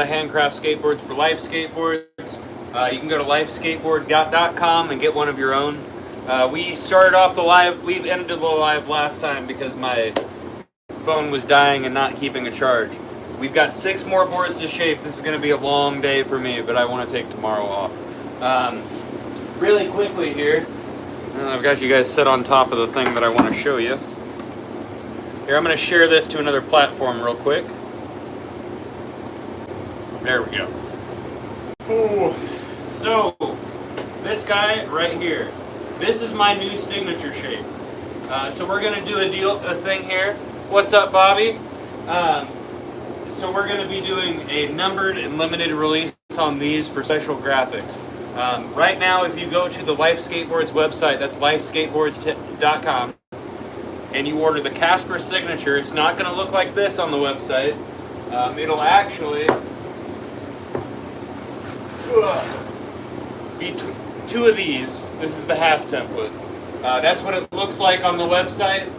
handcraft skateboards for Life Skateboards. You can go to lifeskateboard.com and get one of your own. We started off the live, we ended the live last time because my phone was dying and not keeping a charge. We've got 6 more boards to shape. This is going to be a long day for me, but I want to take tomorrow off. Really quickly here, I've got you guys set on top of the thing that I want to show you. Here, I'm going to share this to another platform real quick. There we go. Ooh. So, this guy right here, this is my new signature shape. So we're going to do a thing here. What's up, Bobby? So we're going to be doing a numbered and limited release on these for special graphics. Right now, if you go to the Life Skateboards website, that's lifeskateboards.com, and you order the Casper signature, it's not going to look like this on the website. It'll actually be 2 of these. This is the half template. That's what it looks like on the website.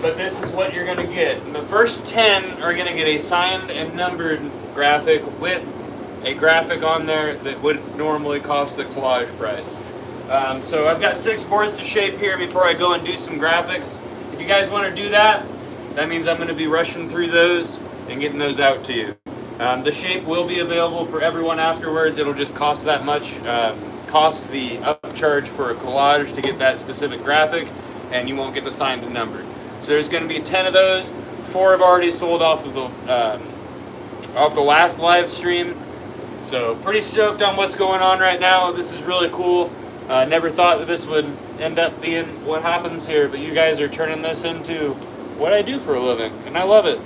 But this is what you're going to get. And the first 10 are going to get a signed and numbered graphic with a graphic on there that would normally cost the collage price. So I've got 6 boards to shape here before I go and do some graphics. If you guys want to do that, that means I'm going to be rushing through those and getting those out to you. The shape will be available for everyone afterwards. It'll just cost that much, cost the upcharge for a collage to get that specific graphic, and you won't get the signed and numbered. So there's going to be 10 of those. 4 have already sold off of the last live stream. So pretty stoked on what's going on right now. This is really cool. Never thought that this would end up being what happens here, but you guys are turning this into what I do for a living, and I love it.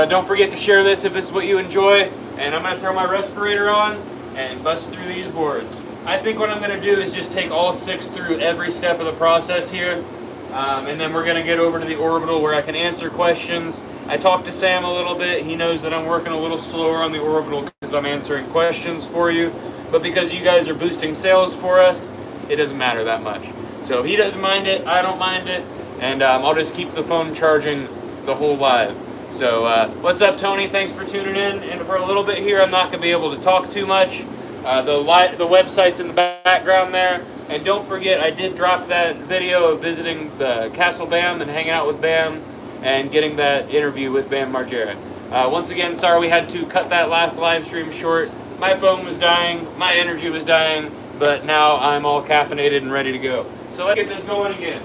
Don't forget to share this if this is what you enjoy, and I'm going to throw my respirator on and bust through these boards. I think what I'm going to do is just take all 6 through every step of the process here, and then we're going to get over to the Orbital where I can answer questions. I talked to Sam a little bit. He knows that I'm working a little slower on the Orbital because I'm answering questions for you, but because you guys are boosting sales for us, it doesn't matter that much. So he doesn't mind it, I don't mind it, and I'll just keep the phone charging the whole live. So what's up, Tony? Thanks for tuning in. And for a little bit here, I'm not going to be able to talk too much. The website's in the background there. And don't forget, I did drop that video of visiting the Castle Bam and hanging out with Bam and getting that interview with Bam Margera. Once again, sorry we had to cut that last live stream short. My phone was dying, my energy was dying, but now I'm all caffeinated and ready to go. So let's get this going again.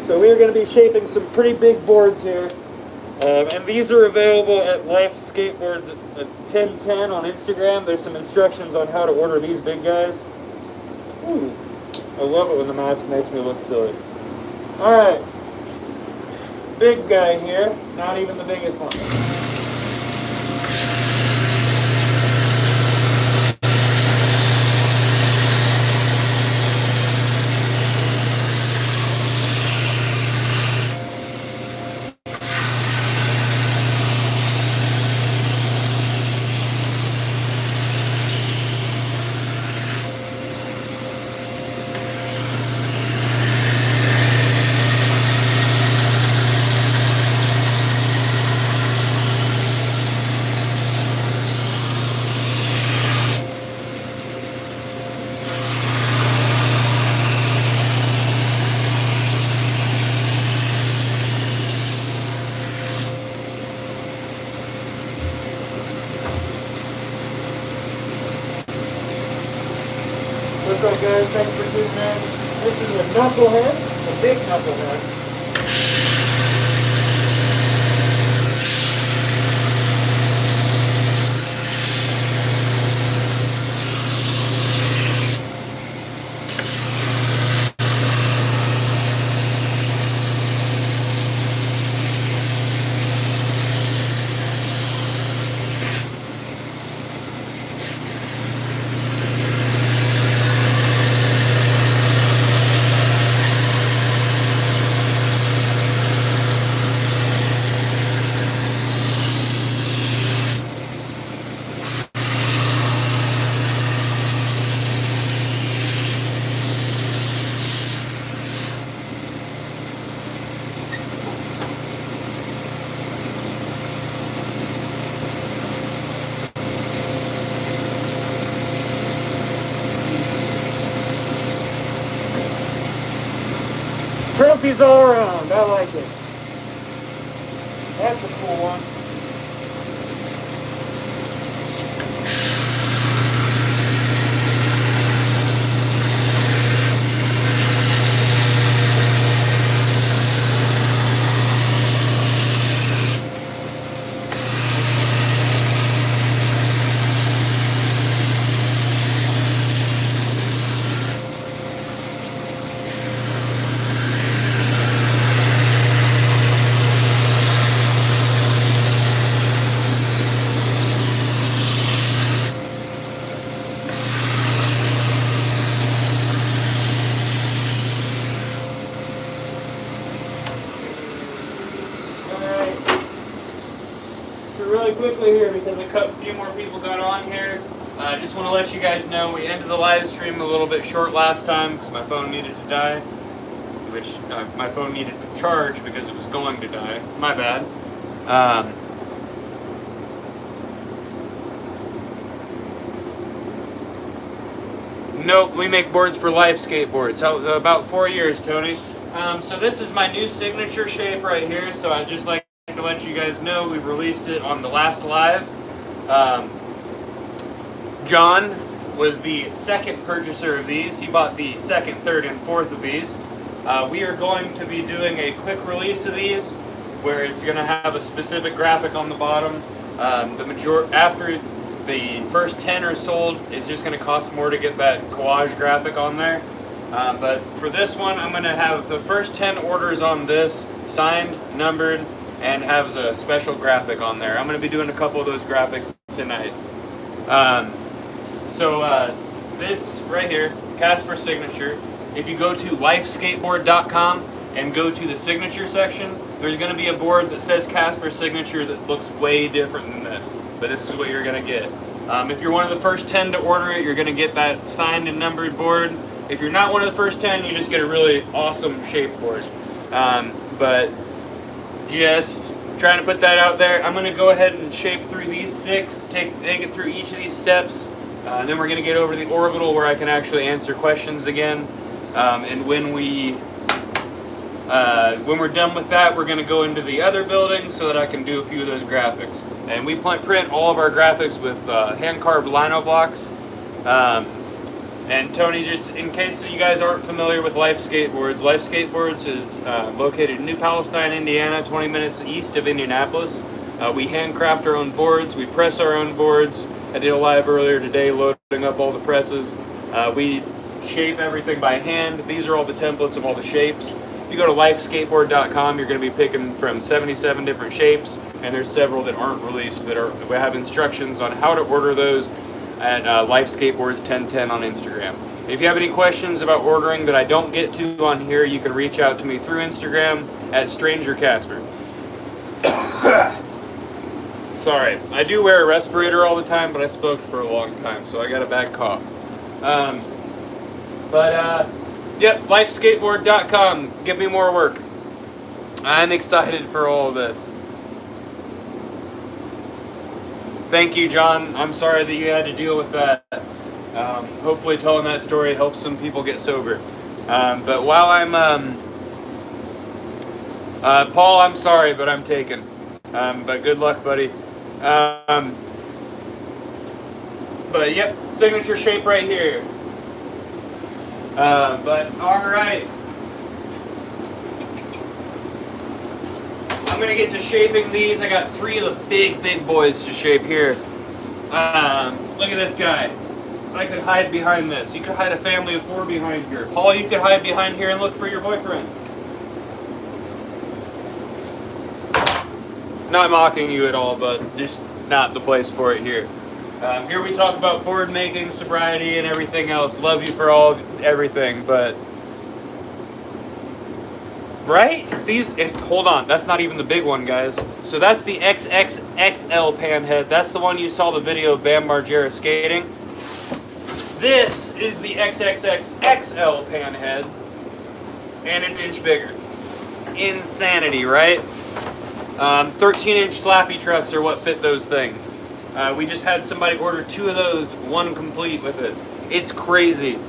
So we are going to be shaping some pretty big boards here, and these are available at Life Skateboard 1010 on Instagram. There's some instructions on how to order these big guys. Ooh, I love it when the mask makes me look silly. Alright, big guy here, not even the biggest one. What's up, guys? Thanks for tuning in. This is a knucklehead, a big knucklehead. Burpees all around. I like it. That's a cool one. Really quickly here, because a few more people got on here, I just want to let you guys know we ended the live stream a little bit short last time because my phone needed to die, which my phone needed to charge because it was going to die. My bad. Nope, we make boards for life skateboards. About 4 years, Tony. So this is my new signature shape right here, so I'd just like to let you guys know we released it on the last live. John was the second purchaser of these. He bought the second, third, and fourth of these. We are going to be doing a quick release of these where it's going to have a specific graphic on the bottom. After the first 10 are sold, it's just going to cost more to get that collage graphic on there. But for this one, I'm going to have the first 10 orders on this signed, numbered, and has a special graphic on there. I'm going to be doing a couple of those graphics tonight. This right here, Casper Signature, if you go to lifeskateboard.com and go to the signature section, there's going to be a board that says Casper Signature that looks way different than this, but this is what you're going to get. If you're one of the first 10 to order it, you're going to get that signed and numbered board. If you're not one of the first 10, you just get a really awesome shape board. But just trying to put that out there. I'm going to go ahead and shape through these 6, take it through each of these steps, and then we're going to get over to the Orbital where I can actually answer questions again. And when we're done with that, we're going to go into the other building so that I can do a few of those graphics. And we print all of our graphics with hand-carved Lino blocks. And Tony, just in case you guys aren't familiar with Life Skateboards is located in New Palestine, Indiana, 20 minutes east of Indianapolis. We handcraft our own boards, we press our own boards. I did a live earlier today loading up all the presses. We shape everything by hand. These are all the templates of all the shapes. If you go to lifeskateboard.com, you're going to be picking from 77 different shapes, and there's several that aren't released we have instructions on how to order those at Life Skateboards 1010 on Instagram. If you have any questions about ordering that I don't get to on here, you can reach out to me through Instagram at Stranger Casper. Sorry, I do wear a respirator all the time, but I smoked for a long time, so I got a bad cough. Yep, lifeskateboard.com. Give me more work. I'm excited for all of this. Thank you, John. I'm sorry that you had to deal with that. Hopefully telling that story helps some people get sober. But while I'm... Paul, I'm sorry, but I'm taken. But good luck, buddy. But yep, signature shape right here. But alright. I'm gonna get to shaping these. I got 3 of the big boys to shape here. Look at this guy. I could hide behind this. You could hide a family of 4 behind here. Paul, you could hide behind here and look for your boyfriend. Not mocking you at all, but just not the place for it here. Here we talk about board making, sobriety, and everything else. Love you for everything, but... Right? Hold on, that's not even the big one, guys. So that's the XXXL pan head. That's the one you saw the video of Bam Margera skating. This is the XXXXL pan head, and it's an inch bigger. Insanity, right? 13-inch slappy trucks are what fit those things. We just had somebody order 2 of those, 1 complete with it. It's crazy.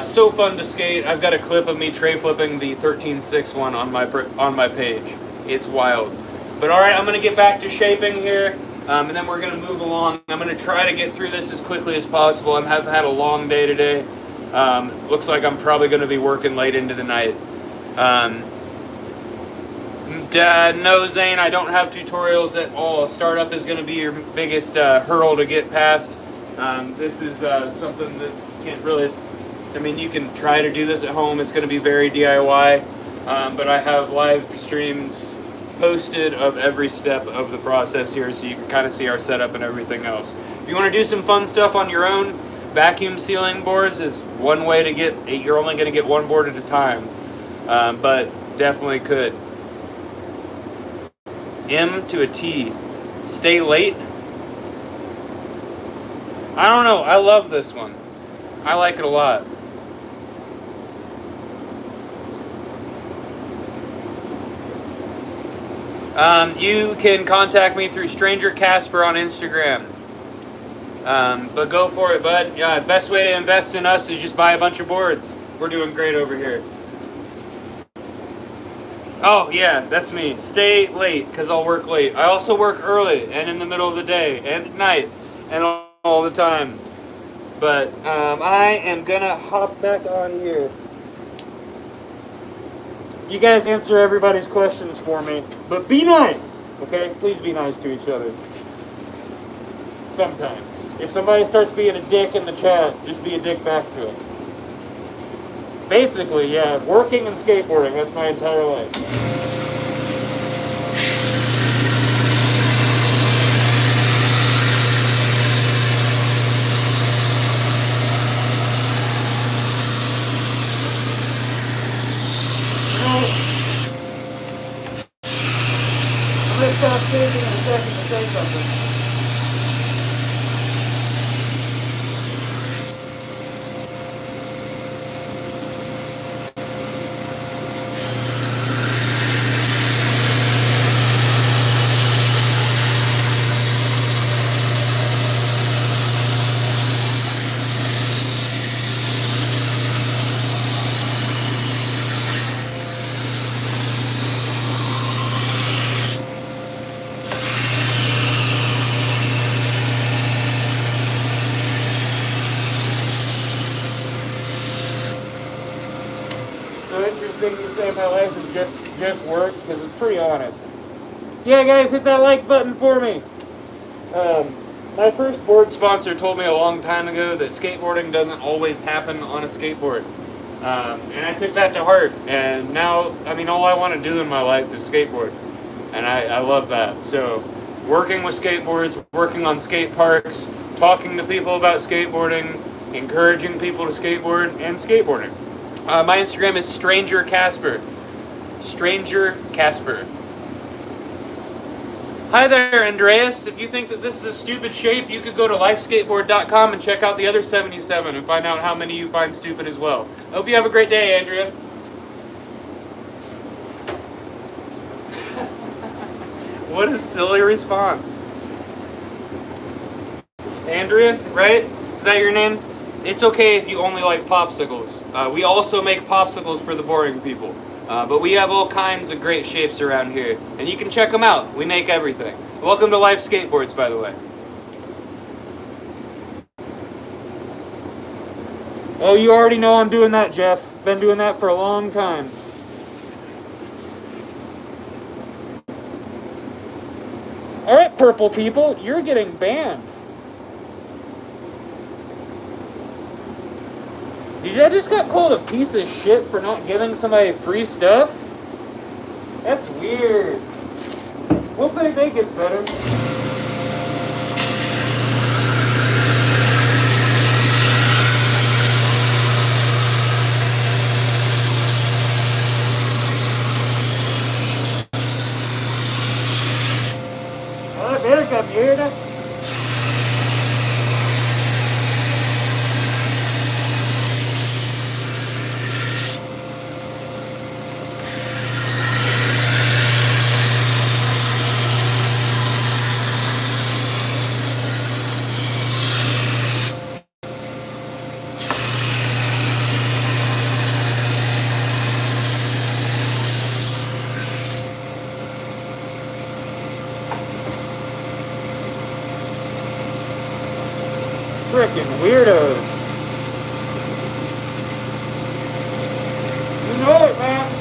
So fun to skate. I've got a clip of me tray flipping the 13.6 one on my page. It's wild. But all right, I'm gonna get back to shaping here, and then we're gonna move along. I'm gonna try to get through this as quickly as possible. I've had a long day today. Looks like I'm probably gonna be working late into the night. No, Zane, I don't have tutorials at all. Startup is gonna be your biggest hurdle to get past. This is something that can't really. I mean, you can try to do this at home. It's going to be very DIY, but I have live streams posted of every step of the process here, so you can kind of see our setup and everything else. If you want to do some fun stuff on your own, vacuum sealing boards is one way to get. You're only going to get one board at a time, but definitely could. M to a T. Stay late. I don't know. I love this one. I like it a lot. You can contact me through Stranger Casper on Instagram. But go for it, bud. Yeah, best way to invest in us is just buy a bunch of boards. We're doing great over here. Oh, yeah, that's me. Stay late, because I'll work late. I also work early, and in the middle of the day, and at night, and all the time. But I am going to hop back on here. You guys answer everybody's questions for me, but be nice, okay? Please be nice to each other. Sometimes. If somebody starts being a dick in the chat, just be a dick back to it. Basically, yeah, working and skateboarding, that's my entire life. I'm going to stop saving in a second to say something. You say my life is just work, because it's pretty honest. Yeah, guys, hit that like button for me. My first board sponsor told me a long time ago that skateboarding doesn't always happen on a skateboard, and I took that to heart. And now, I mean, all I want to do in my life is skateboard, and I love that. So, working with skateboards, working on skate parks, talking to people about skateboarding, encouraging people to skateboard, and skateboarding. My Instagram is Stranger Casper. Stranger Casper. Hi there, Andreas. If you think that this is a stupid shape, you could go to lifeskateboard.com and check out the other 77 and find out how many you find stupid as well. I hope you have a great day, Andrea. What a silly response. Andrea, right? Is that your name? It's okay if you only like popsicles. We also make popsicles for the boring people. But we have all kinds of great shapes around here. And you can check them out. We make everything. Welcome to Life Skateboards, by the way. Oh, you already know I'm doing that, Jeff. Been doing that for a long time. Alright, purple people, you're getting banned. Did I just got called a piece of shit for not giving somebody free stuff? That's weird. Hopefully they gets better. Oh, there comes here. Freaking weirdos. You know it, man.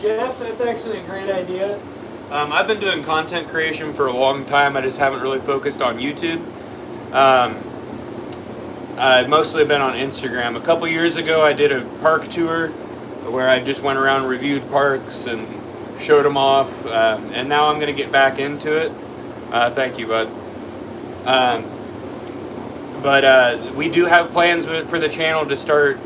Jeff, that's actually a great idea. I've been doing content creation for a long time. I just haven't really focused on YouTube. I've mostly been on Instagram. A couple years ago, I did a park tour where I just went around, reviewed parks, and showed them off. And now I'm going to get back into it. Thank you, bud. But we do have plans for the channel to start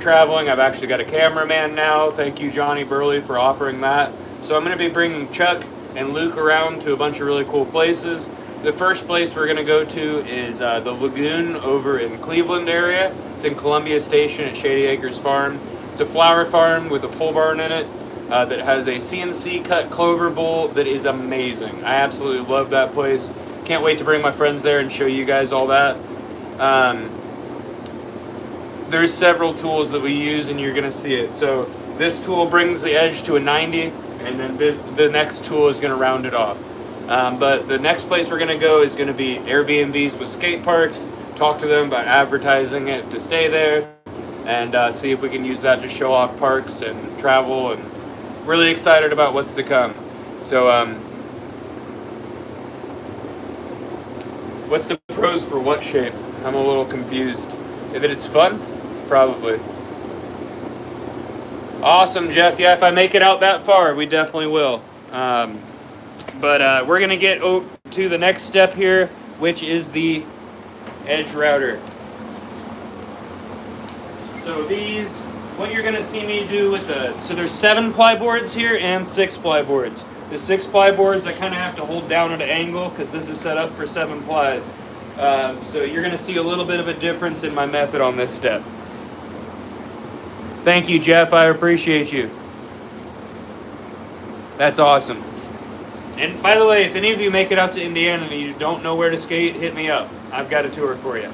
traveling. I've actually got a cameraman now. Thank you, Johnny Burley, for offering that. So I'm going to be bringing Chuck and Luke around to a bunch of really cool places. The first place we're going to go to is the Lagoon over in Cleveland area. It's in Columbia Station at Shady Acres Farm. It's a flower farm with a pole barn in it that has a CNC cut clover bowl that is amazing. I absolutely love that place. Can't wait to bring my friends there and show you guys all that. There's several tools that we use, and you're going to see it. So this tool brings the edge to a 90, and then the next tool is going to round it off. But the next place we're going to go is going to be Airbnbs with skate parks, talk to them about advertising it to stay there, and see if we can use that to show off parks and travel, and really excited about what's to come. So what's the pros for what shape? I'm a little confused. That it's fun? Probably. Awesome, Jeff. Yeah, if I make it out that far, we definitely will. But we're going to get to the next step here, which is the edge router. So these, what you're going to see me do with so there's 7-ply boards here and 6-ply boards. The 6-ply boards I kind of have to hold down at an angle because this is set up for 7 plies. So you're going to see a little bit of a difference in my method on this step. Thank you, Jeff. I appreciate you. That's awesome. And by the way, if any of you make it out to Indiana and you don't know where to skate, hit me up. I've got a tour for you.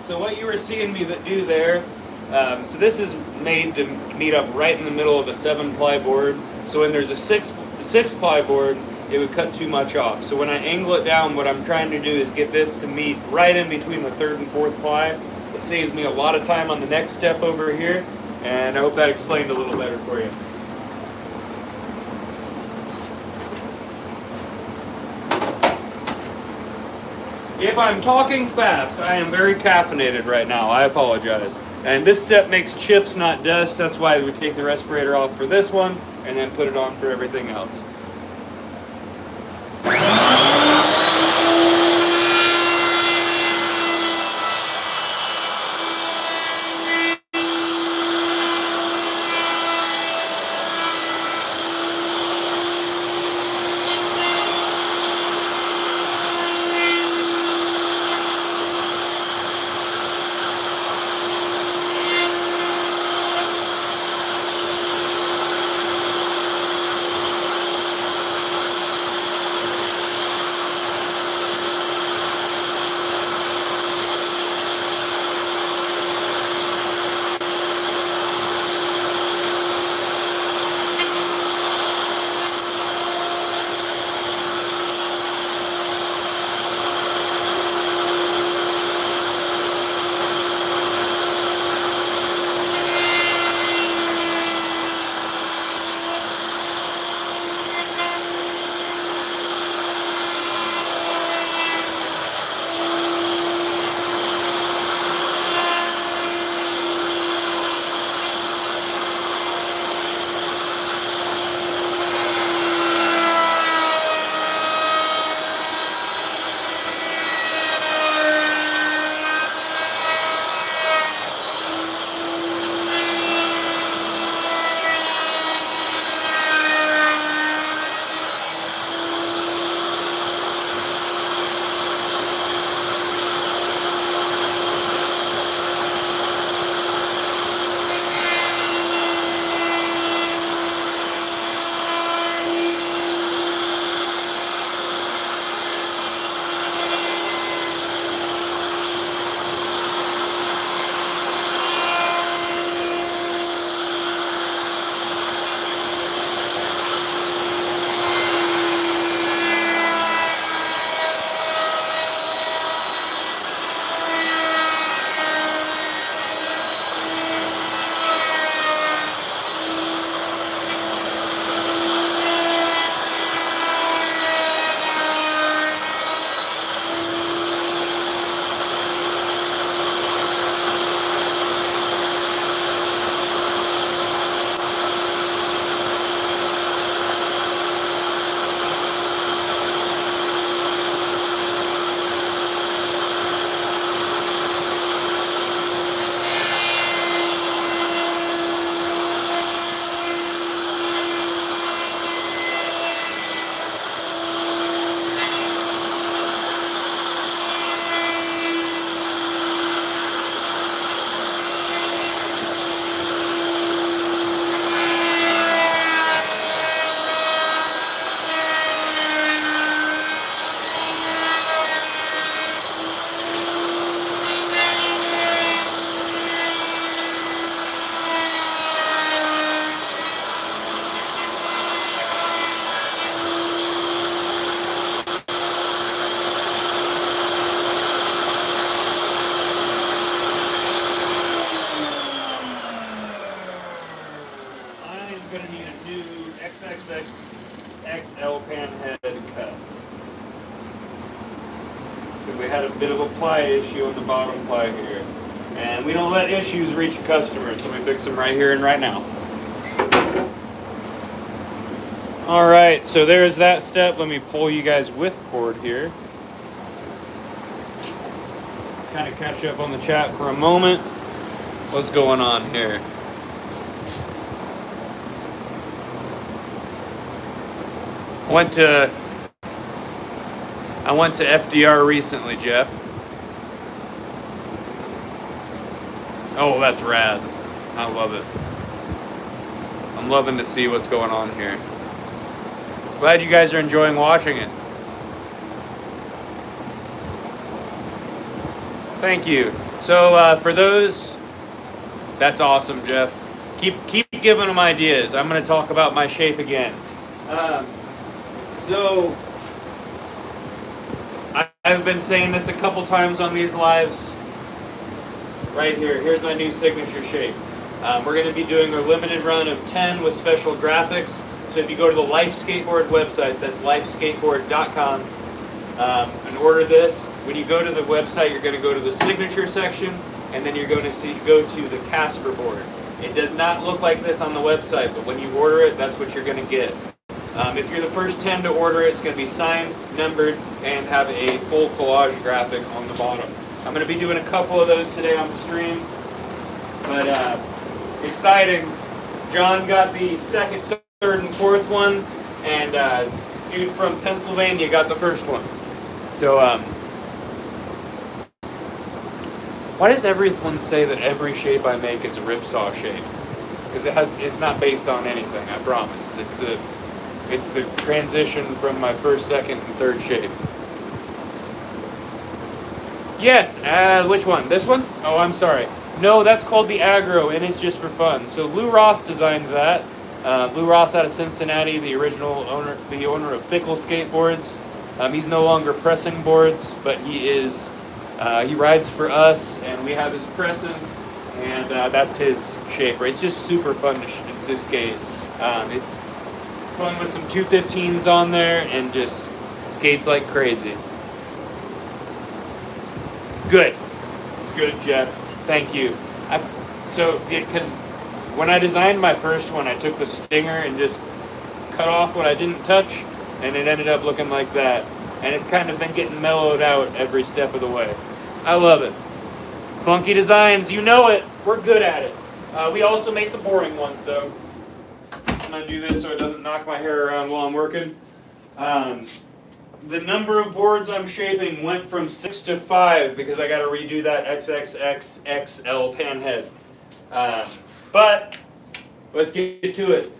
So what you were seeing me do there, so this is made to meet up right in the middle of a 7-ply board. So when there's a 6-ply board, it would cut too much off. So when I angle it down, what I'm trying to do is get this to meet right in between the 3rd and 4th ply. It saves me a lot of time on the next step over here, and I hope that explained a little better for you. If I'm talking fast, I am very caffeinated right now. I apologize. And this step makes chips, not dust. That's why we take the respirator off for this one and then put it on for everything else. XXXXL pan head cut. So we had a bit of a ply issue on the bottom ply here. And we don't let issues reach customers, so we fix them right here and right now. Alright, so there's that step. Let me pull you guys with cord here. Kind of catch up on the chat for a moment. What's going on here? I went to FDR recently, Jeff. Oh, that's rad. I love it. I'm loving to see what's going on here. Glad you guys are enjoying watching it. Thank you. So for those, that's awesome, Jeff. Keep giving them ideas. I'm going to talk about my shape again. So I've been saying this a couple times on these lives. Right here. Here's my new signature shape. We're going to be doing a limited run of 10 with special graphics. So if you go to the Life Skateboard website, that's lifeskateboard.com, and order this. When you go to the website, you're going to go to the signature section, and then you're going to go to the Casper board. It does not look like this on the website, but when you order it, that's what you're going to get. If you're the first 10 to order it, it's going to be signed, numbered, and have a full collage graphic on the bottom. I'm going to be doing a couple of those today on the stream, but exciting. John got the second, third, and fourth one, and dude from Pennsylvania got the first one. So, why does everyone say that every shape I make is a ripsaw shape? Because it's not based on anything, I promise. It's the transition from my first, second, and third shape. Yes, which one? This one? Oh, I'm sorry. No, that's called the Aggro, and it's just for fun. So Lou Ross designed that. Lou Ross out of Cincinnati, the original owner, the owner of Fickle Skateboards. He's no longer pressing boards, but he rides for us, and we have his presses, and that's his shape. Right? It's just super fun to skate. It's fun with some 215s on there, and just skates like crazy. Good, Jeff. Thank you. Because when I designed my first one, I took the stinger and just cut off what I didn't touch, and it ended up looking like that. And it's kind of been getting mellowed out every step of the way. I love it. Funky designs, you know it. We're good at it. We also make the boring ones, though. I'm going to do this so it doesn't knock my hair around while I'm working. The number of boards I'm shaping went from 6 to 5 because I got to redo that XXXXL pan head. But let's get to it.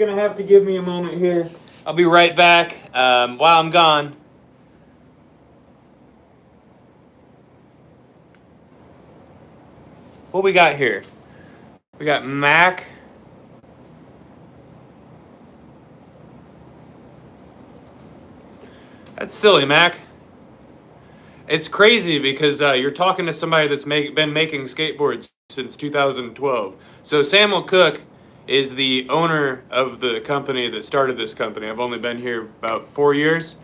are gonna have to give me a moment here. I'll be right back. While I'm gone, what we got here? We got Mac. That's silly, Mac. It's crazy because you're talking to somebody that's been making skateboards since 2012. So Samuel Cook is the owner of the company that started this company. I've only been here about 4 years.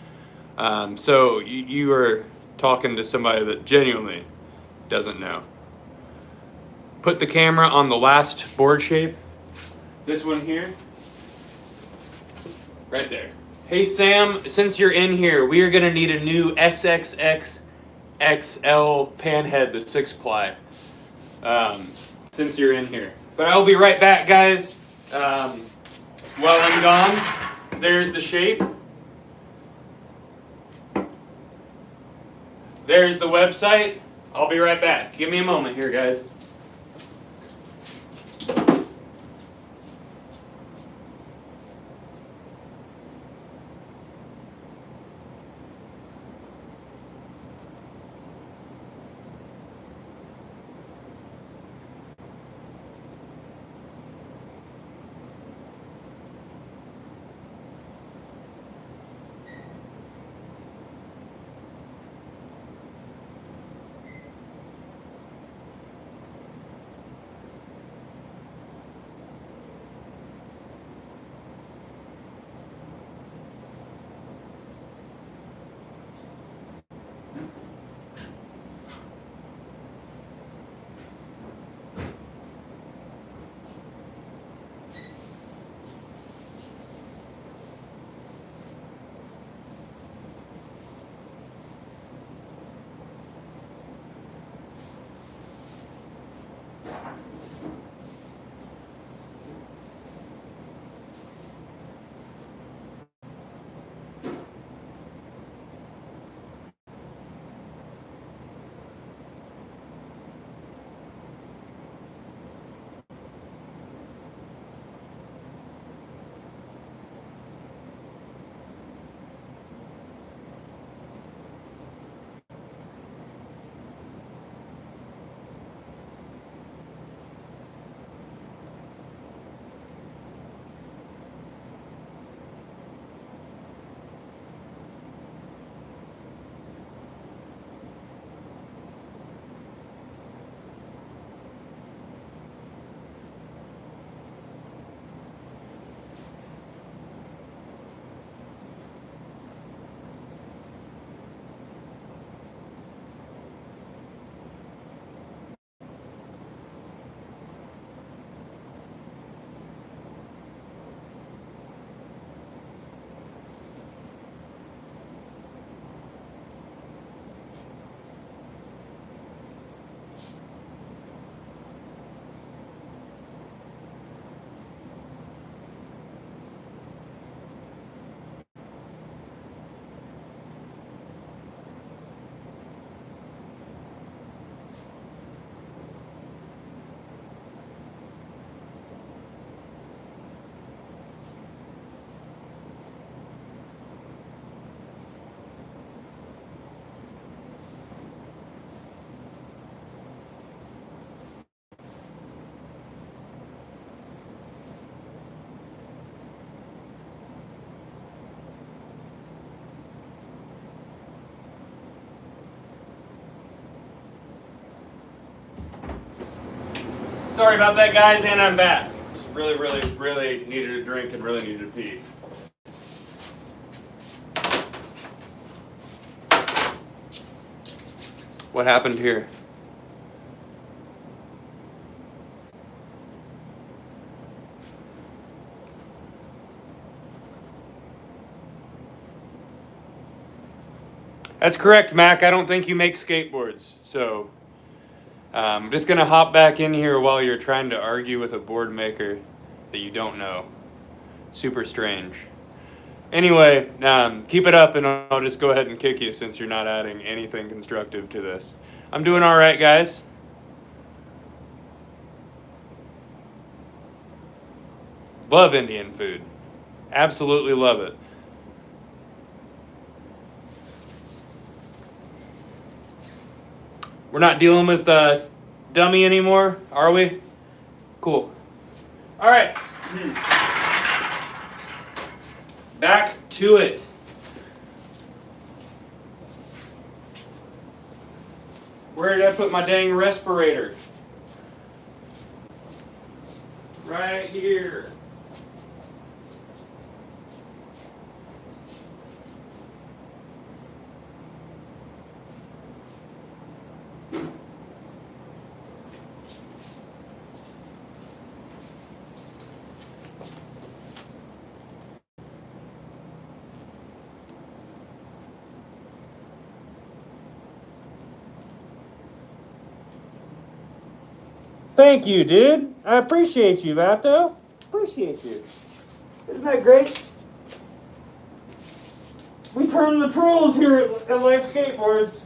So you are talking to somebody that genuinely doesn't know. Put the camera on the last board shape. This one here. Right there. Hey Sam, since you're in here, we are going to need a new XXX XL panhead, the 6-ply, since you're in here. But I'll be right back, guys. While I'm gone, there's the shape. There's the website. I'll be right back. Give me a moment here, guys. Sorry about that, guys, and I'm back. Just really needed a drink and really needed to pee. What happened here? That's correct, Mac. I don't think you make skateboards, so I'm just gonna hop back in here while you're trying to argue with a board maker that you don't know. Super strange. Anyway, keep it up and I'll just go ahead and kick you since you're not adding anything constructive to this. I'm doing all right, guys. Love Indian food. Absolutely love it. We're not dealing with dummy anymore, are we? Cool. All right. Back to it. Where did I put my dang respirator? Right here. Thank you, dude. I appreciate you, Vato. Appreciate you. Isn't that great? We turn the trolls here at Life Skateboards.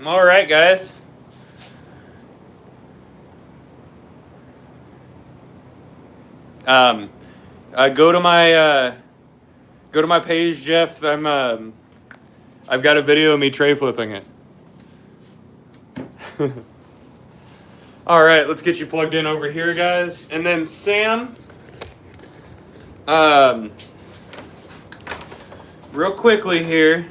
All right, guys. Go to my page, Jeff. I've got a video of me tray flipping it. All right, let's get you plugged in over here, guys. And then Sam, real quickly here,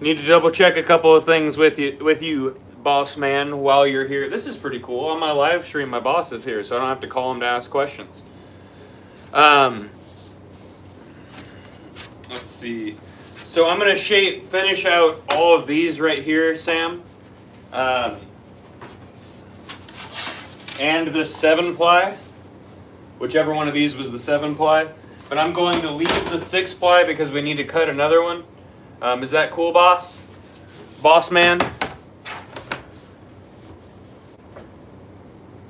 need to double check a couple of things with you, boss man, while you're here. This is pretty cool. On my live stream, my boss is here, so I don't have to call him to ask questions. Let's see. So I'm gonna finish out all of these right here, Sam. And the 7-ply, whichever one of these was the 7-ply. But I'm going to leave the 6-ply because we need to cut another one. Is that cool, boss? Boss man?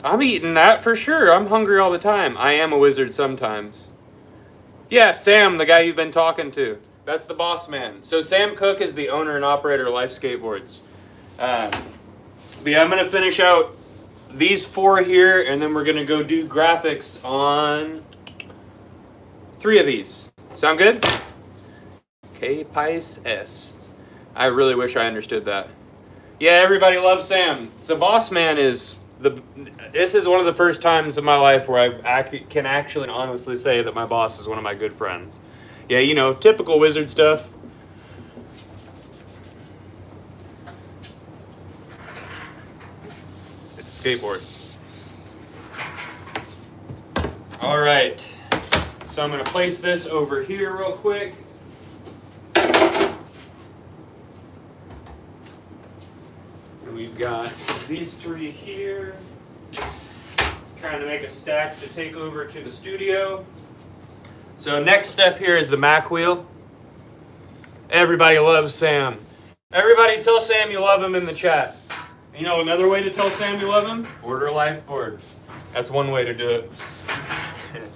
I'm eating that for sure. I'm hungry all the time. I am a wizard sometimes. Yeah, Sam, the guy you've been talking to. That's the boss man. So Sam Cook is the owner and operator of Life Skateboards. But yeah, I'm going to finish out these 4 here, and then we're going to go do graphics on 3 of these. Sound good? K Pice S. I really wish I understood that. Yeah, everybody loves Sam. So boss man this is one of the first times in my life where I can actually honestly say that my boss is one of my good friends. Yeah, you know, typical wizard stuff. It's a skateboard. All right. So I'm going to place this over here real quick. And we've got these three here. Trying to make a stack to take over to the studio. So next step here is the Mac wheel. Everybody loves Sam. Everybody tell Sam you love him in the chat. You know another way to tell Sam you love him? Order a life board. That's one way to do it.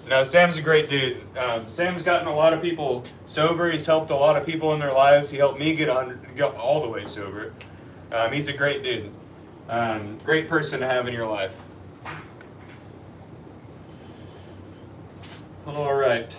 No, Sam's a great dude. Sam's gotten a lot of people sober. He's helped a lot of people in their lives. He helped me get all the way sober. He's a great dude. Great person to have in your life. All right.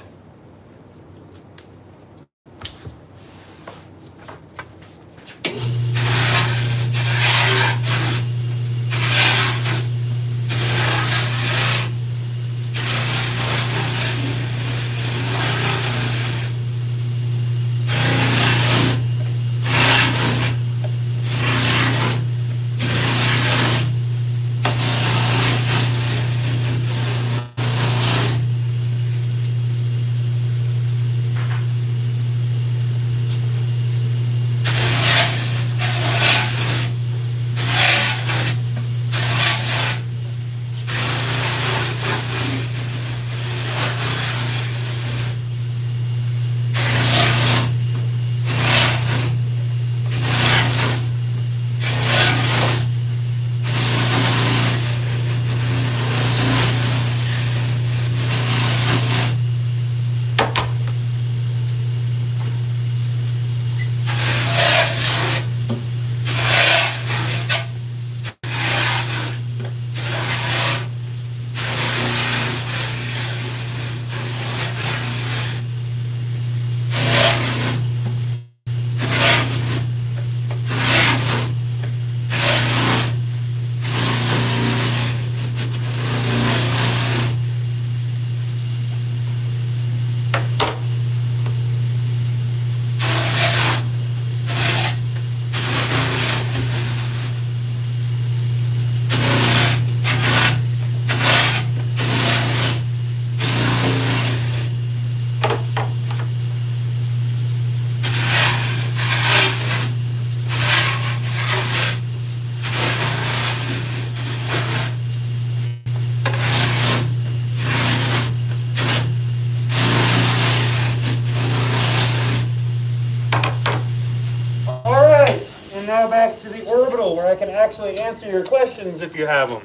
Now back to the Orbital, where I can actually answer your questions if you have them.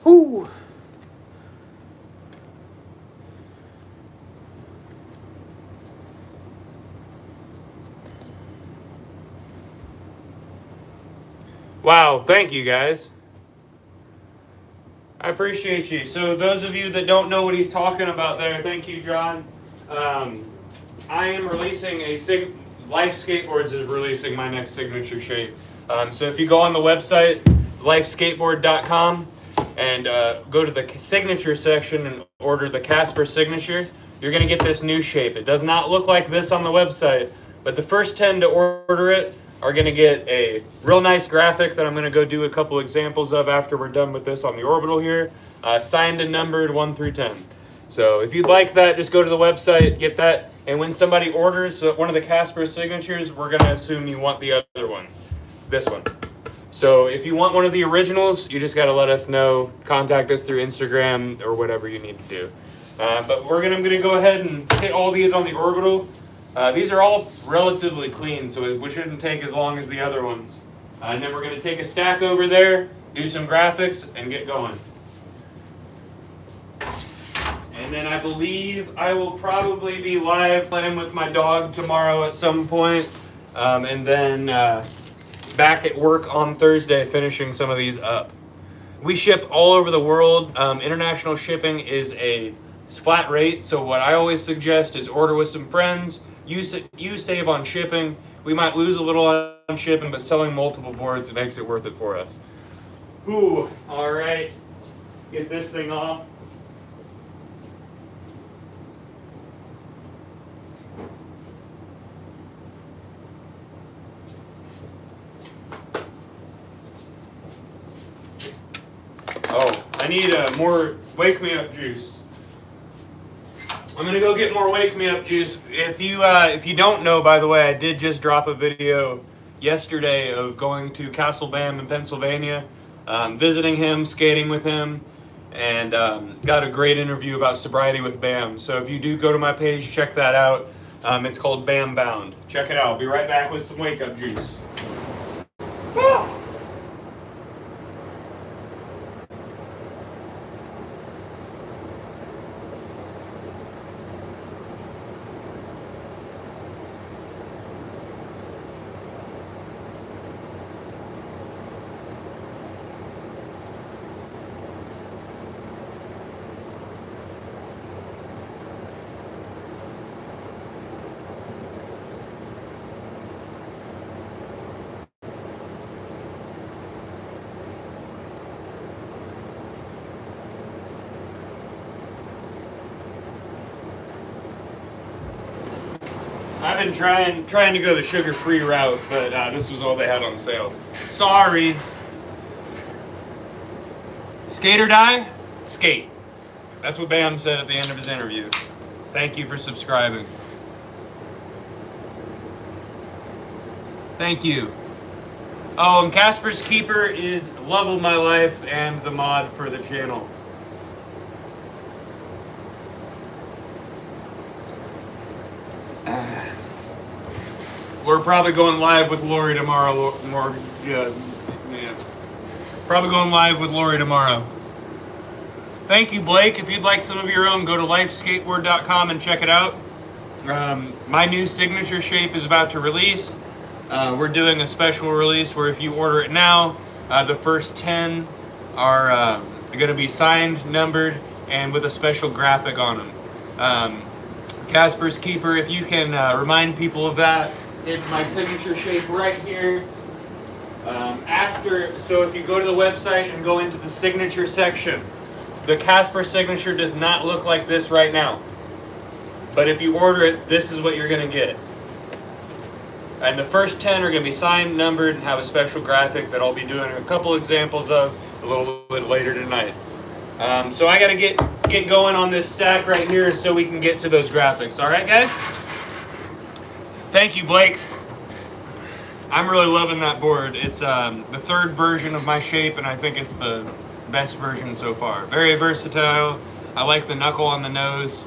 Whew. Wow, thank you guys. I appreciate you. So those of you that don't know what he's talking about there, thank you, John. I am releasing Life Skateboards is releasing my next signature shape. So if you go on the website, lifeskateboard.com, and go to the signature section and order the Casper signature, you're going to get this new shape. It does not look like this on the website, but the first 10 to order it are going to get a real nice graphic that I'm going to go do a couple examples of after we're done with this on the Orbital here, signed and numbered 1 through 10. So if you'd like that, just go to the website, get that, and when somebody orders one of the Casper signatures, we're going to assume you want the other one, this one. So if you want one of the originals, you just got to let us know, contact us through Instagram or whatever you need to do. But I'm going to go ahead and hit all these on the Orbital. These are all relatively clean, so it shouldn't take as long as the other ones. And then we're going to take a stack over there, do some graphics, and get going. And then I believe I will probably be live playing with my dog tomorrow at some point. And then back at work on Thursday finishing some of these up. We ship all over the world. International shipping is a flat rate, so what I always suggest is order with some friends. You save on shipping. We might lose a little on shipping, but selling multiple boards makes it worth it for us. Ooh, all right. Get this thing off. Oh, I need more wake me up juice. I'm gonna go get more Wake Me Up juice. If you don't know, by the way, I did just drop a video yesterday of going to Castle Bam in Pennsylvania, visiting him, skating with him, and got a great interview about sobriety with Bam. So if you do go to my page, check that out. It's called Bam Bound. Check it out. I'll be right back with some Wake Up juice. I've been trying to go the sugar-free route, but this was all they had on sale. Sorry. Skate or die? Skate. That's what Bam said at the end of his interview. Thank you for subscribing. Thank you. Oh, and Casper's Keeper is love of my life and the mod for the channel. We're probably going live with Lori tomorrow. Probably going live with Lori tomorrow. Thank you, Blake. If you'd like some of your own, go to lifeskateboard.com and check it out. My new signature shape is about to release. We're doing a special release where if you order it now, the first 10 are going to be signed, numbered, and with a special graphic on them. Casper's Keeper, if you can remind people of that. It's my signature shape right here. So if you go to the website and go into the signature section, the Casper signature does not look like this right now. But if you order it, this is what you're going to get. And the first 10 are going to be signed, numbered, and have a special graphic that I'll be doing a couple examples of a little bit later tonight. So I got to get going on this stack right here so we can get to those graphics. All right, guys? Thank you, Blake. I'm really loving that board. It's the third version of my shape, and I think it's the best version so far. Very versatile. I like the knuckle on the nose.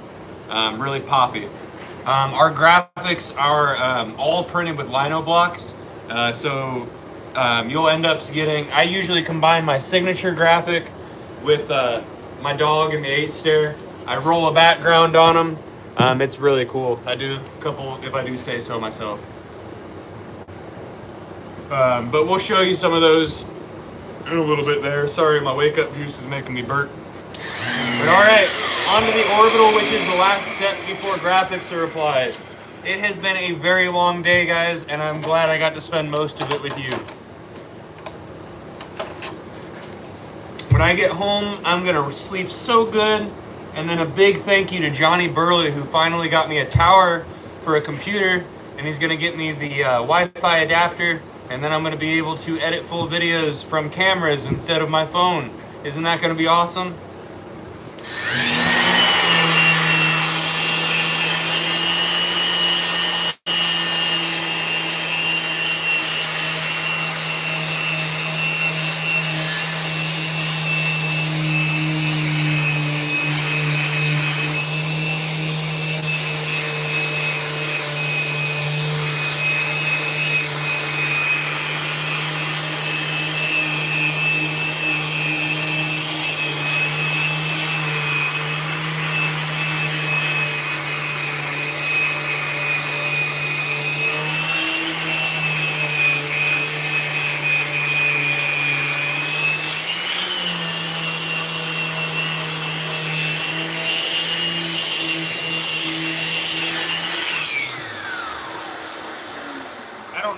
Really poppy. Our graphics are all printed with Lino blocks. So you'll end up getting... I usually combine my signature graphic with my dog and the 8-stair. I roll a background on them. It's really cool. I do a couple, if I do say so myself. But we'll show you some of those in a little bit there. Sorry, my wake up juice is making me burp. But alright, on to the Orbital, which is the last step before graphics are applied. It has been a very long day, guys, and I'm glad I got to spend most of it with you. When I get home, I'm going to sleep so good. And then a big thank you to Johnny Burley, who finally got me a tower for a computer, and he's going to get me the Wi-Fi adapter, and then I'm going to be able to edit full videos from cameras instead of my phone. Isn't that going to be awesome?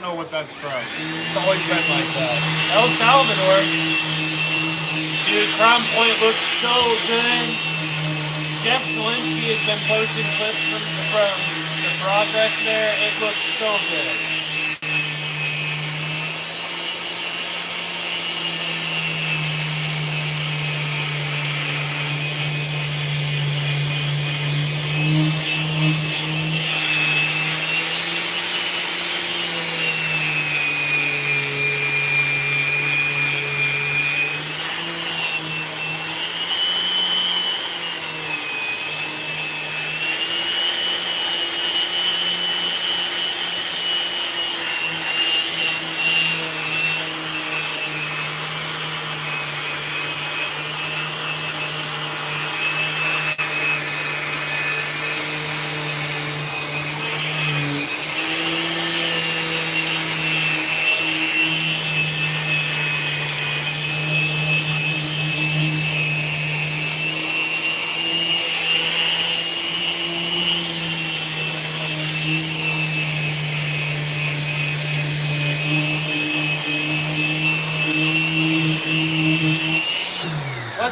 What that's from. It's always been like that. El Salvador. Dude, Crown Point looks so good. Jeff Zielinski has been posting clips from the progress there. It looks so good.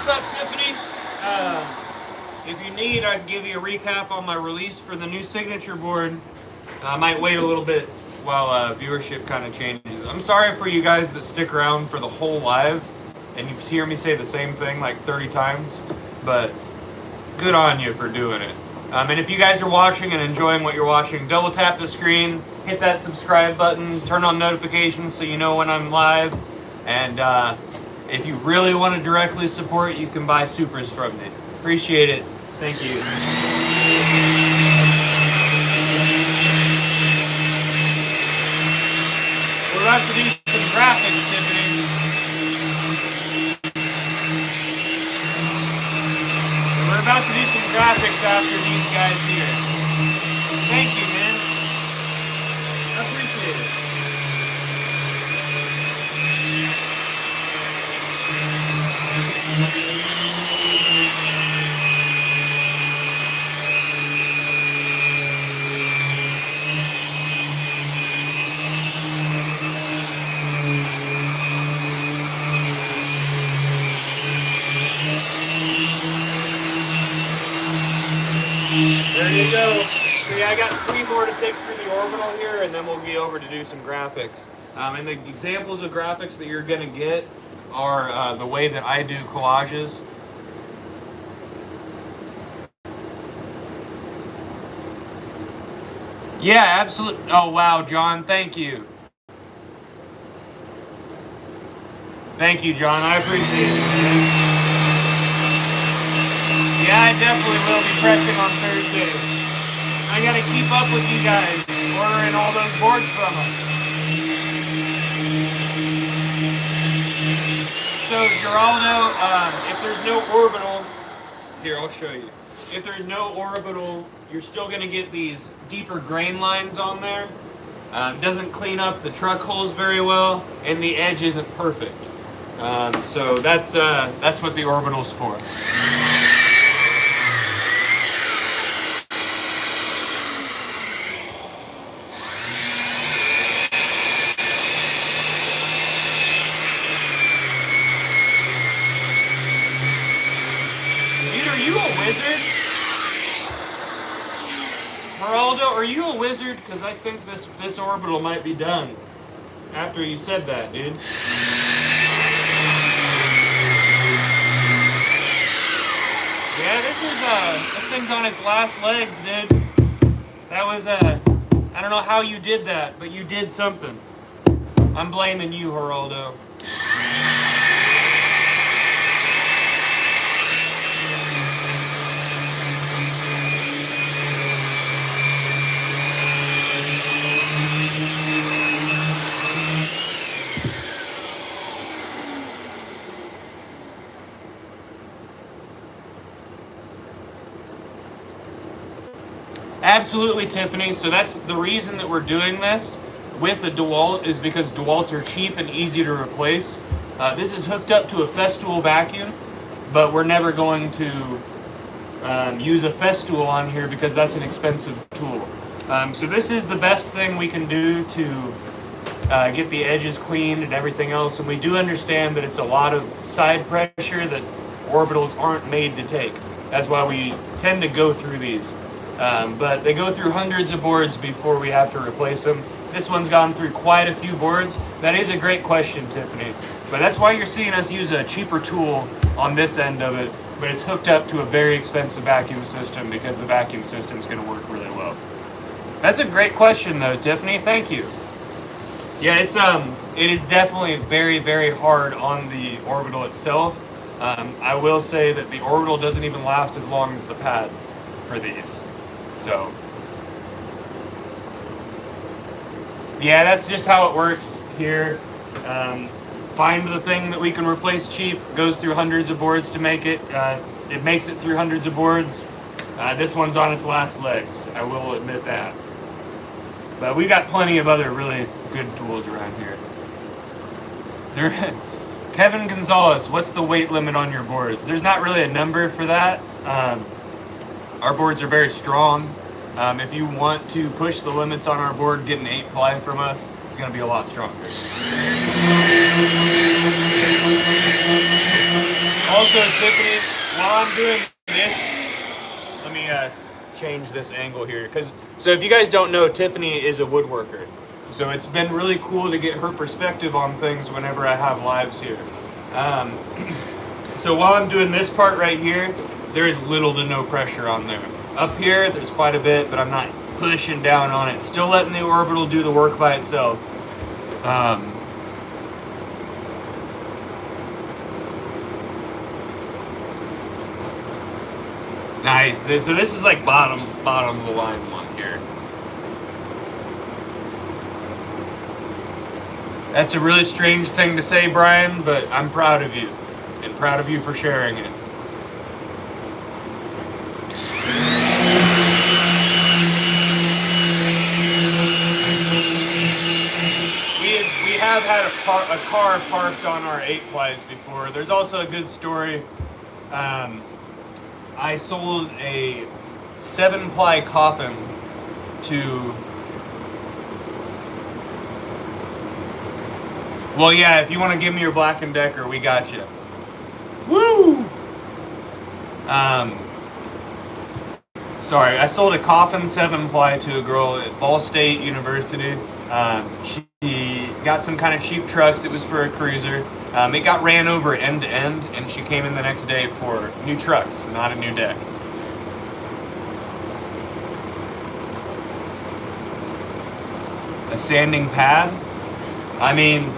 what's up, Tiffany? If you need, I can give you a recap on my release for the new signature board. I might wait a little bit while viewership kind of changes. I'm sorry for you guys that stick around for the whole live and you hear me say the same thing like 30 times, but good on you for doing it. And if you guys are watching and enjoying what you're watching, double tap the screen, hit that subscribe button, turn on notifications so you know when I'm live. And if you really want to directly support, you can buy supers from me. Appreciate it. Thank you. We're about to do some graphics, Tiffany. We're about to do some graphics after these guys here. Thank you, man. I appreciate it. There you go. So yeah, I got 3 more to take through the orbital here, and then we'll be over to do some graphics. And the examples of graphics that you're gonna get are the way that I do collages. Yeah, absolutely. Oh wow, John, thank you. Thank you, John. I appreciate it, man. Yeah, I definitely will be pressing on Thursday. I gotta keep up with you guys, ordering all those boards from us. So, Geraldo, if there's no orbital, here, I'll show you. If there's no orbital, you're still gonna get these deeper grain lines on there. Doesn't clean up the truck holes very well, and the edge isn't perfect. So that's what the orbital's for. Geraldo, are you a wizard? Because I think this orbital might be done after you said that, dude. Yeah, this thing's on its last legs, dude. That was I don't know how you did that, but you did something. I'm blaming you, Geraldo. Absolutely, Tiffany. So that's the reason that we're doing this with the DeWalt is because DeWalts are cheap and easy to replace. This is hooked up to a Festool vacuum, but we're never going to use a Festool on here because that's an expensive tool. So this is the best thing we can do to get the edges cleaned and everything else. And we do understand that it's a lot of side pressure that orbitals aren't made to take. That's why we tend to go through these. But they go through hundreds of boards before we have to replace them. This one's gone through quite a few boards. That is a great question, Tiffany. But that's why you're seeing us use a cheaper tool on this end of it, but it's hooked up to a very expensive vacuum system because the vacuum system is going to work really well. That's a great question, though, Tiffany. Thank you. Yeah, it is definitely very, very hard on the orbital itself. I will say that the orbital doesn't even last as long as the pad for these. So, yeah, that's just how it works here. Find the thing that we can replace cheap, goes through hundreds of boards to make it. It makes it through hundreds of boards. This one's on its last legs, I will admit that. But we got plenty of other really good tools around here. Kevin Gonzalez, what's the weight limit on your boards? There's not really a number for that. Our boards are very strong. If you want to push the limits on our board, get an 8-ply from us. It's going to be a lot stronger. All Also, Tiffany, while I'm doing this, let me change this angle here. So if you guys don't know, Tiffany is a woodworker. So it's been really cool to get her perspective on things whenever I have lives here. So while I'm doing this part right here, there is little to no pressure on there. Up here, there's quite a bit, but I'm not pushing down on it. Still letting the Orbital do the work by itself. Nice. So this is like bottom of the line one here. That's a really strange thing to say, Brian, but I'm proud of you, and proud of you for sharing it. We have had a car parked on our 8-plies before. There's also a good story. I sold a 7-ply coffin to... Well, yeah, if you want to give me your Black & Decker, we got you. Woo! Sorry, I sold a coffin 7-ply to a girl at Ball State University. She got some kind of cheap trucks. It was for a cruiser. It got ran over end to end, and she came in the next day for new trucks, not a new deck. A sanding pad? I mean,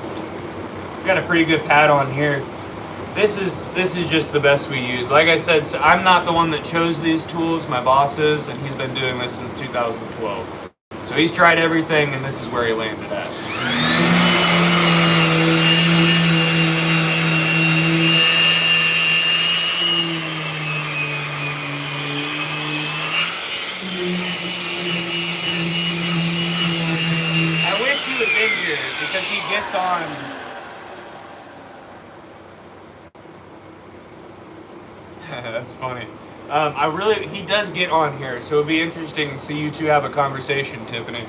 we got a pretty good pad on here. This is just the best we use. Like I said, I'm not the one that chose these tools. My boss is, and he's been doing this since 2012. So he's tried everything, and this is where he landed at. I wish he was in here because he gets on. That's funny. He does get on here, so it'd be interesting to see you two have a conversation, Tiffany.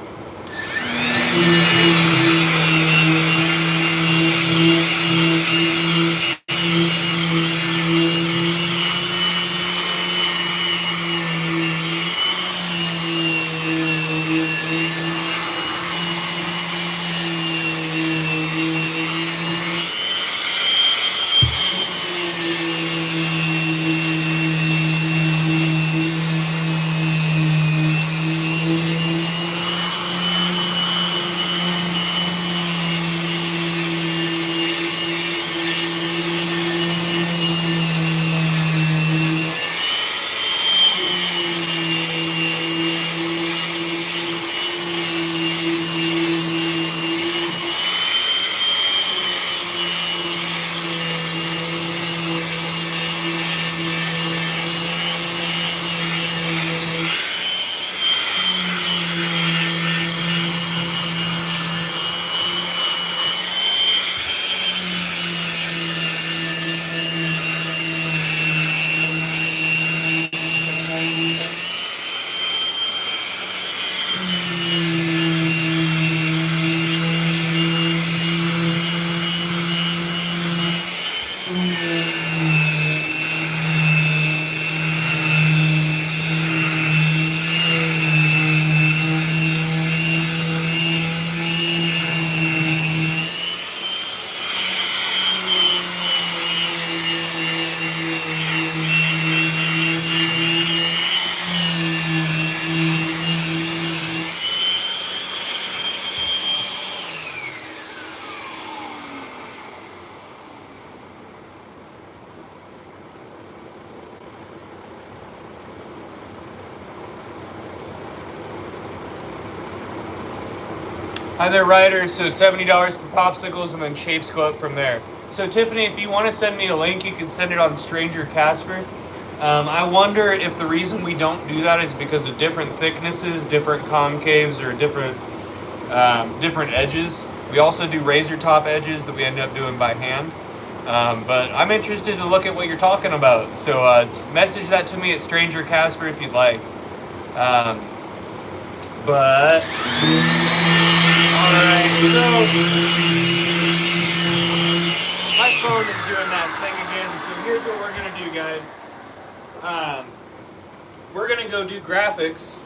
Hi there, Ryder. So $70 for popsicles, and then shapes go up from there. So Tiffany, if you want to send me a link, you can send it on Stranger Casper. I wonder if the reason we don't do that is because of different thicknesses, different concaves, or different edges. We also do razor top edges that we end up doing by hand. But I'm interested to look at what you're talking about. So message that to me at Stranger Casper if you'd like. But alright, so my phone is doing that thing again. So here's what we're gonna do, guys. We're gonna go do graphics.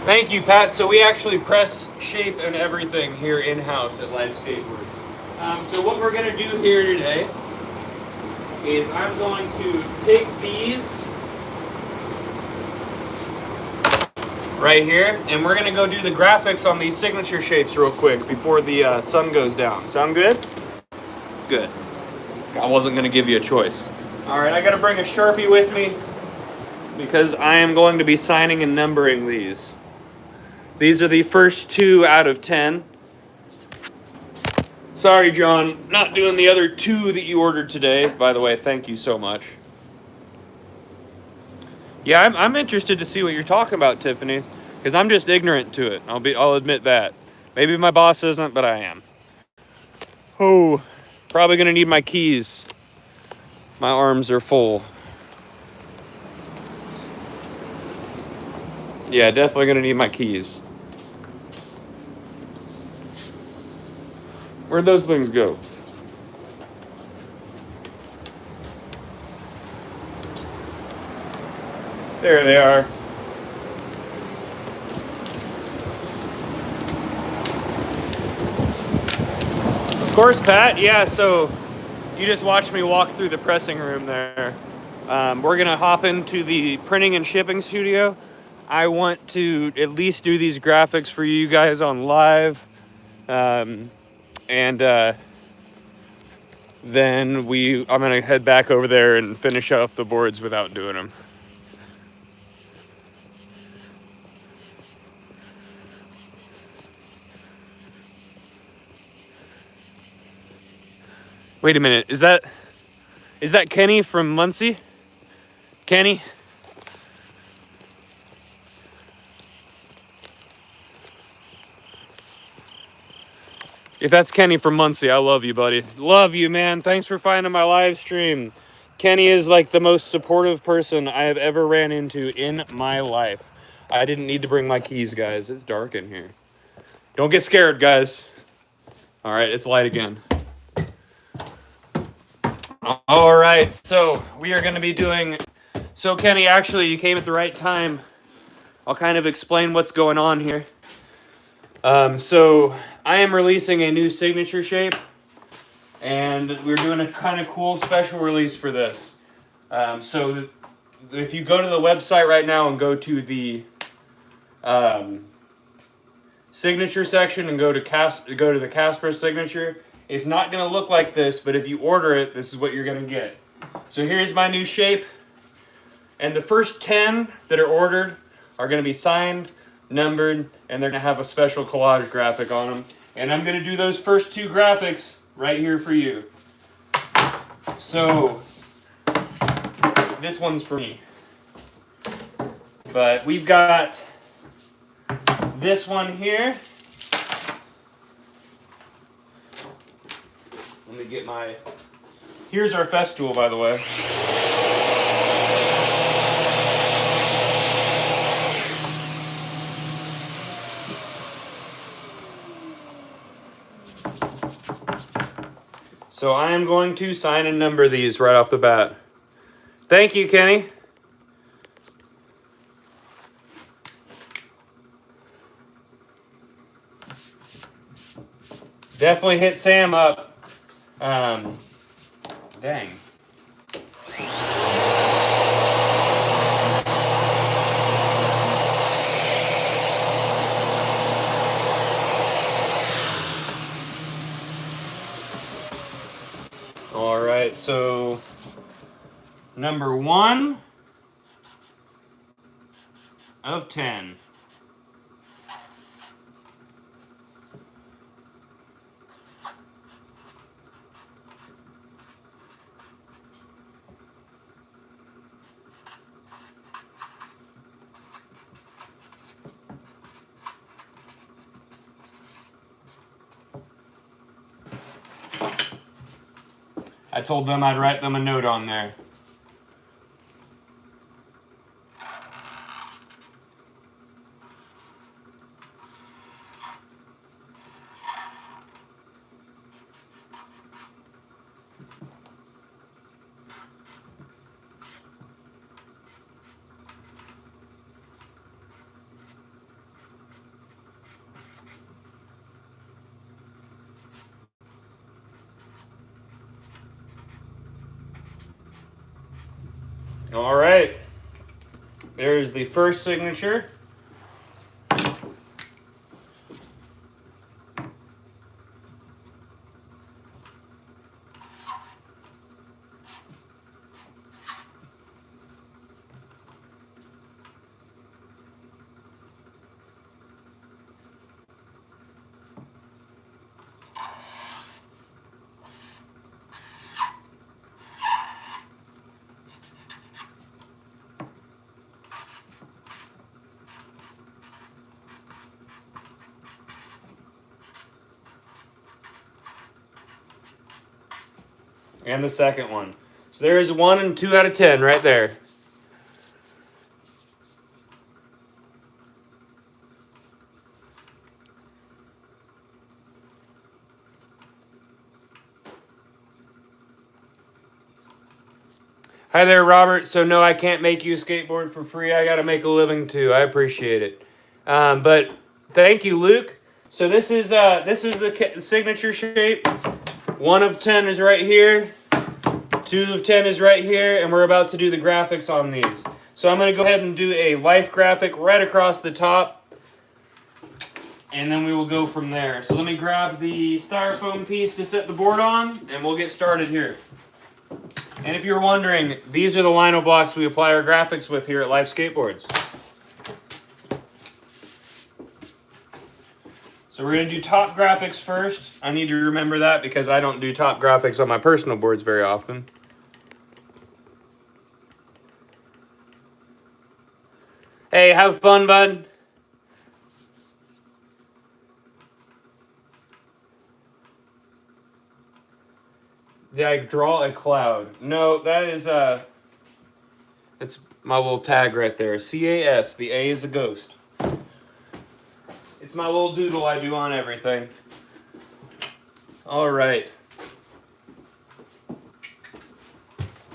Thank you, Pat. So we actually press, shape, and everything here in-house at Life Skateboards. So what we're gonna do here today is I'm going to take these right here, and we're gonna go do the graphics on these signature shapes real quick before the sun goes down. Sound good? Good. I wasn't gonna give you a choice. All right, I gotta bring a Sharpie with me because I am going to be signing and numbering these. These are the first 2 out of 10. Sorry, John, not doing the other 2 that you ordered today. By the way, thank you so much. Yeah, I'm interested to see what you're talking about, Tiffany, because I'm just ignorant to it. I'll admit that. Maybe my boss isn't, but I am. Oh, probably gonna need my keys. My arms are full. Yeah, definitely gonna need my keys. Where'd those things go? There they are. Of course, Pat. Yeah, so you just watched me walk through the pressing room there. We're gonna hop into the printing and shipping studio. I want to at least do these graphics for you guys on live. Then I'm gonna head back over there and finish off the boards without doing them. Wait a minute, is that Kenny from Muncie? Kenny? If that's Kenny from Muncie, I love you, buddy. Love you, man. Thanks for finding my live stream. Kenny is like the most supportive person I have ever ran into in my life. I didn't need to bring my keys, guys. It's dark in here. Don't get scared, guys. All right, it's light again. All right, so we are going to be doing... So, Kenny, actually, you came at the right time. I'll kind of explain what's going on here. So I am releasing a new signature shape, and we're doing a kind of cool special release for this. So if you go to the website right now and go to the signature section and go to the Casper signature, it's not going to look like this, but if you order it, this is what you're going to get. So here's my new shape, and the first 10 that are ordered are going to be signed, numbered, and they're going to have a special collage graphic on them. And I'm going to do those first 2 graphics right here for you. So this one's for me. But we've got this one here. Let me get my... Here's our Festool, by the way. So I am going to sign and number these right off the bat. Thank you, Kenny. Definitely hit Sam up. Dang. All right, so number 1 of 10. I told them I'd write them a note on there. All right. There's the first signature. And the second one. So there is 1 and 2 out of 10 right there. Hi there, Robert. So no, I can't make you a skateboard for free. I got to make a living too. I appreciate it. But thank you, Luke. So this is the signature shape. 1 of 10 is right here. 2 of 10 is right here, and we're about to do the graphics on these. So I'm going to go ahead and do a life graphic right across the top, and then we will go from there. So let me grab the styrofoam piece to set the board on, and we'll get started here. And if you're wondering, these are the Lino blocks we apply our graphics with here at Life Skateboards. So we're going to do top graphics first. I need to remember that because I don't do top graphics on my personal boards very often. Hey, have fun, bud. Did I draw a cloud? No, that is it's my little tag right there. CAS. The A is a ghost. It's my little doodle I do on everything. All right.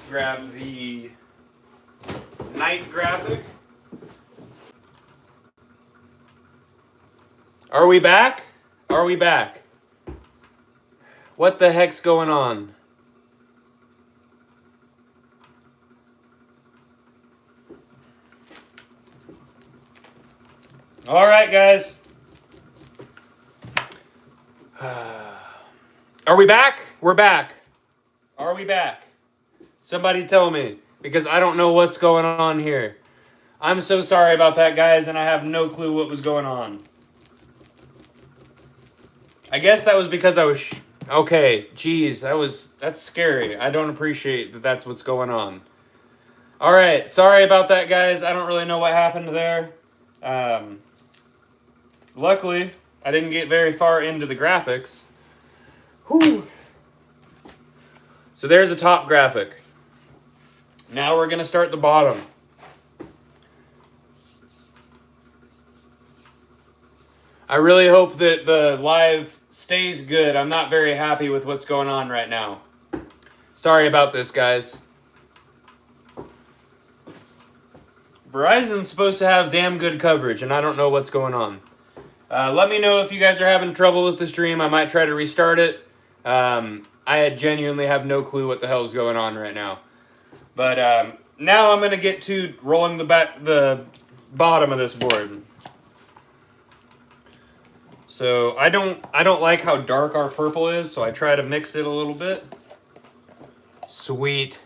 Grab the night graphic. Are we back? Are we back? What the heck's going on? All right, guys. Are we back? We're back. Are we back? Somebody tell me, because I don't know what's going on here. I'm so sorry about that, guys, and I have no clue what was going on. I guess that was because I was... Okay, geez, that's scary. I don't appreciate that that's what's going on. All right, sorry about that, guys. I don't really know what happened there. Luckily, I didn't get very far into the graphics. Whew. So there's a top graphic. Now we're going to start the bottom. I really hope that the live stays good. I'm not very happy with what's going on right now. Sorry about this, guys. Verizon's supposed to have damn good coverage, and I don't know what's going on. Let me know if you guys are having trouble with the stream. I might try to restart it. I genuinely have no clue what the hell is going on right now. But now I'm going to get to rolling the bottom of this board. So I don't like how dark our purple is, so I try to mix it a little bit. Sweet.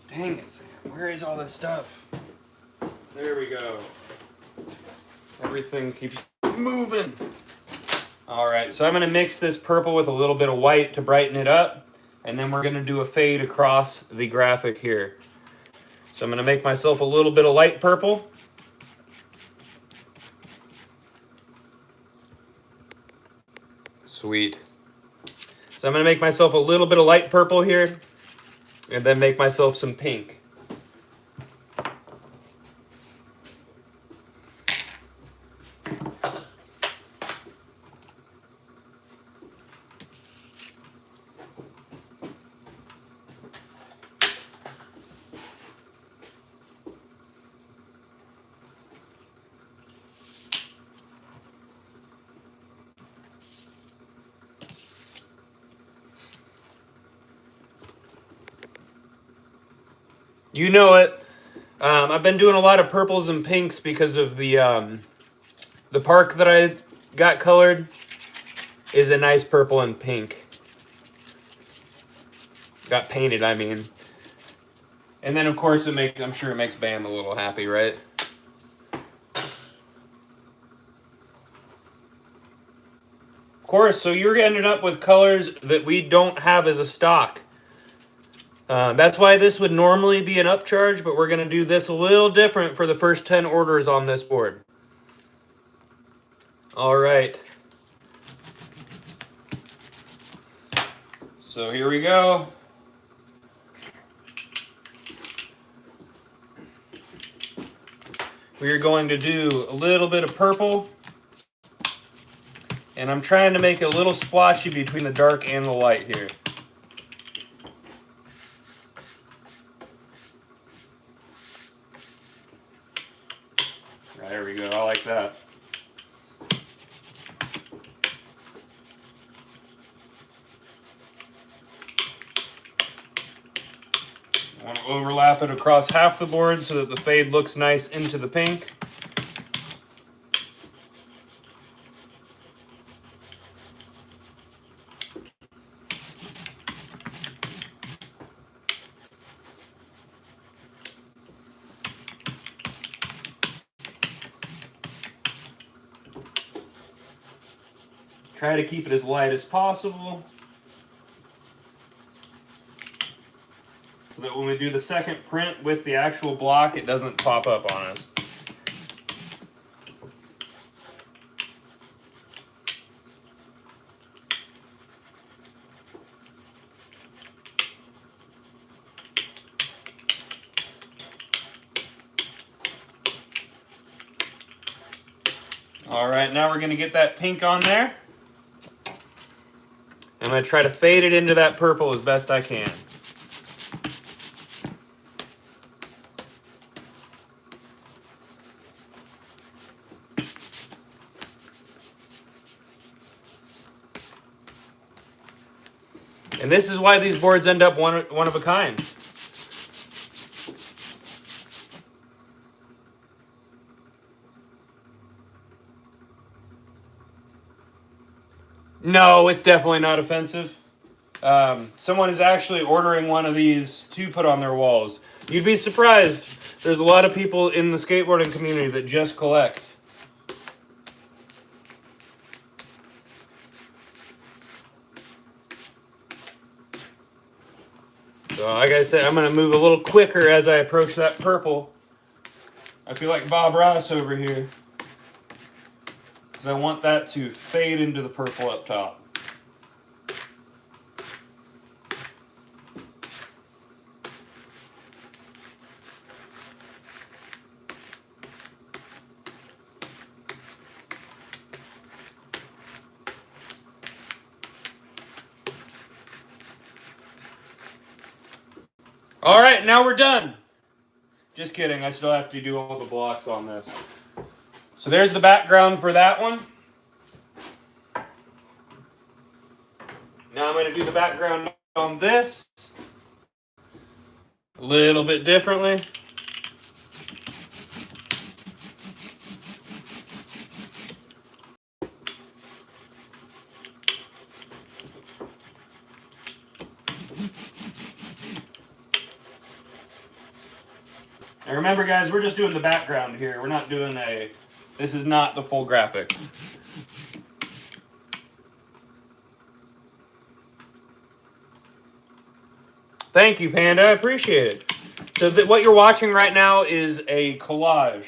Dang it, Sam. Where is all this stuff? There we go. Everything keeps moving. All right, so I'm going to mix this purple with a little bit of white to brighten it up, and then we're going to do a fade across the graphic here. So I'm going to make myself a little bit of light purple. Sweet. So I'm going to make myself a little bit of light purple here, and then make myself some pink. You know it. I've been doing a lot of purples and pinks because of the park that I got colored is a nice purple and pink. Got painted, I mean. And then of course I'm sure it makes Bam a little happy, right? Of course, so you're ending up with colors that we don't have as a stock. That's why this would normally be an upcharge, but we're going to do this a little different for the first 10 orders on this board. All right. So here we go. We are going to do a little bit of purple. And I'm trying to make it a little splotchy between the dark and the light here. There we go, I like that. I want to overlap it across half the board so that the fade looks nice into the pink. Try to keep it as light as possible so that when we do the second print with the actual block, it doesn't pop up on us. All right, now we're going to get that pink on there. I'm going to try to fade it into that purple as best I can. And this is why these boards end up one of a kind. No, it's definitely not offensive. Someone is actually ordering one of these to put on their walls. You'd be surprised. There's a lot of people in the skateboarding community that just collect. So like I said, I'm going to move a little quicker as I approach that purple. I feel like Bob Ross over here, because I want that to fade into the purple up top. All right, now we're done. Just kidding, I still have to do all the blocks on this. So there's the background for that one. Now I'm going to do the background on this a little bit differently. And remember guys, we're just doing the background here. We're not doing this is not the full graphic. Thank you, Panda. I appreciate it. So what you're watching right now is a collage.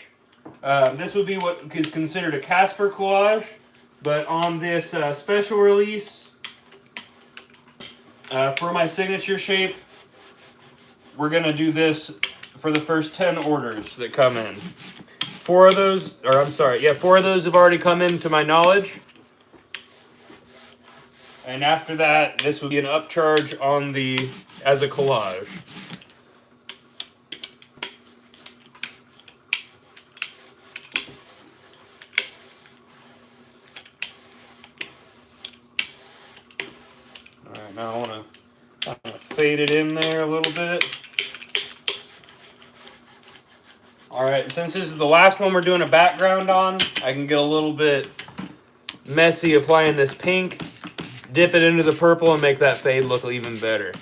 This would be what is considered a Casper collage, but on this special release for my signature shape, we're going to do this for the first 10 orders that come in. 4 of those have already come in to my knowledge. And after that, this will be an upcharge on as a collage. All right, now I want to fade it in there a little bit. All right, since this is the last one we're doing a background on, I can get a little bit messy applying this pink, dip it into the purple, and make that fade look even better.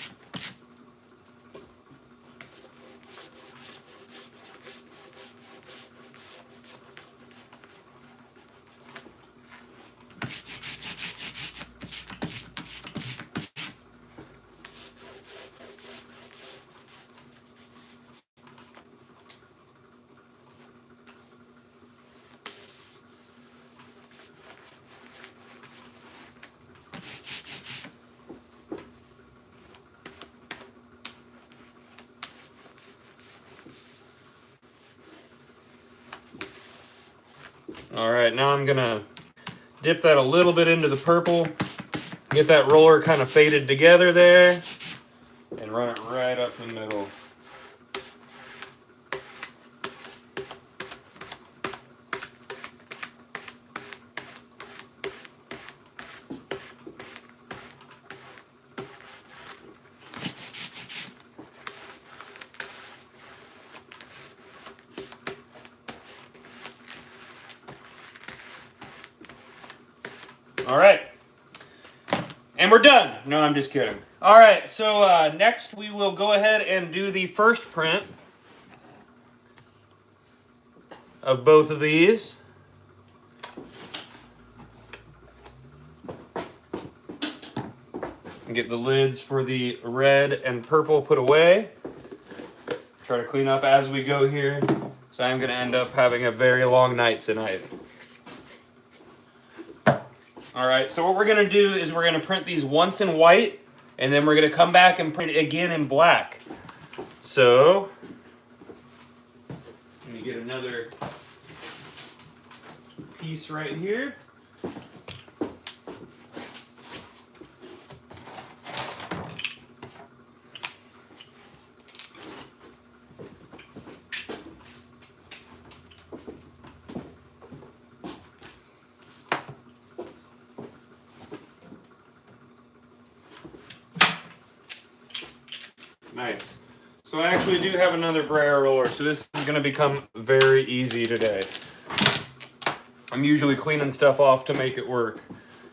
All right, now I'm gonna dip that a little bit into the purple, get that roller kind of faded together there, and run it right up the middle. All right, and we're done. No, I'm just kidding. All right, so next we will go ahead and do the first print of both of these. Get the lids for the red and purple put away. Try to clean up as we go here, so I'm going to end up having a very long night tonight. All right, so what we're going to do is we're going to print these once in white, and then we're going to come back and print it again in black. So, let me get another piece right here. Nice. So I actually do have another brayer roller, so this is going to become very easy today. I'm usually cleaning stuff off to make it work.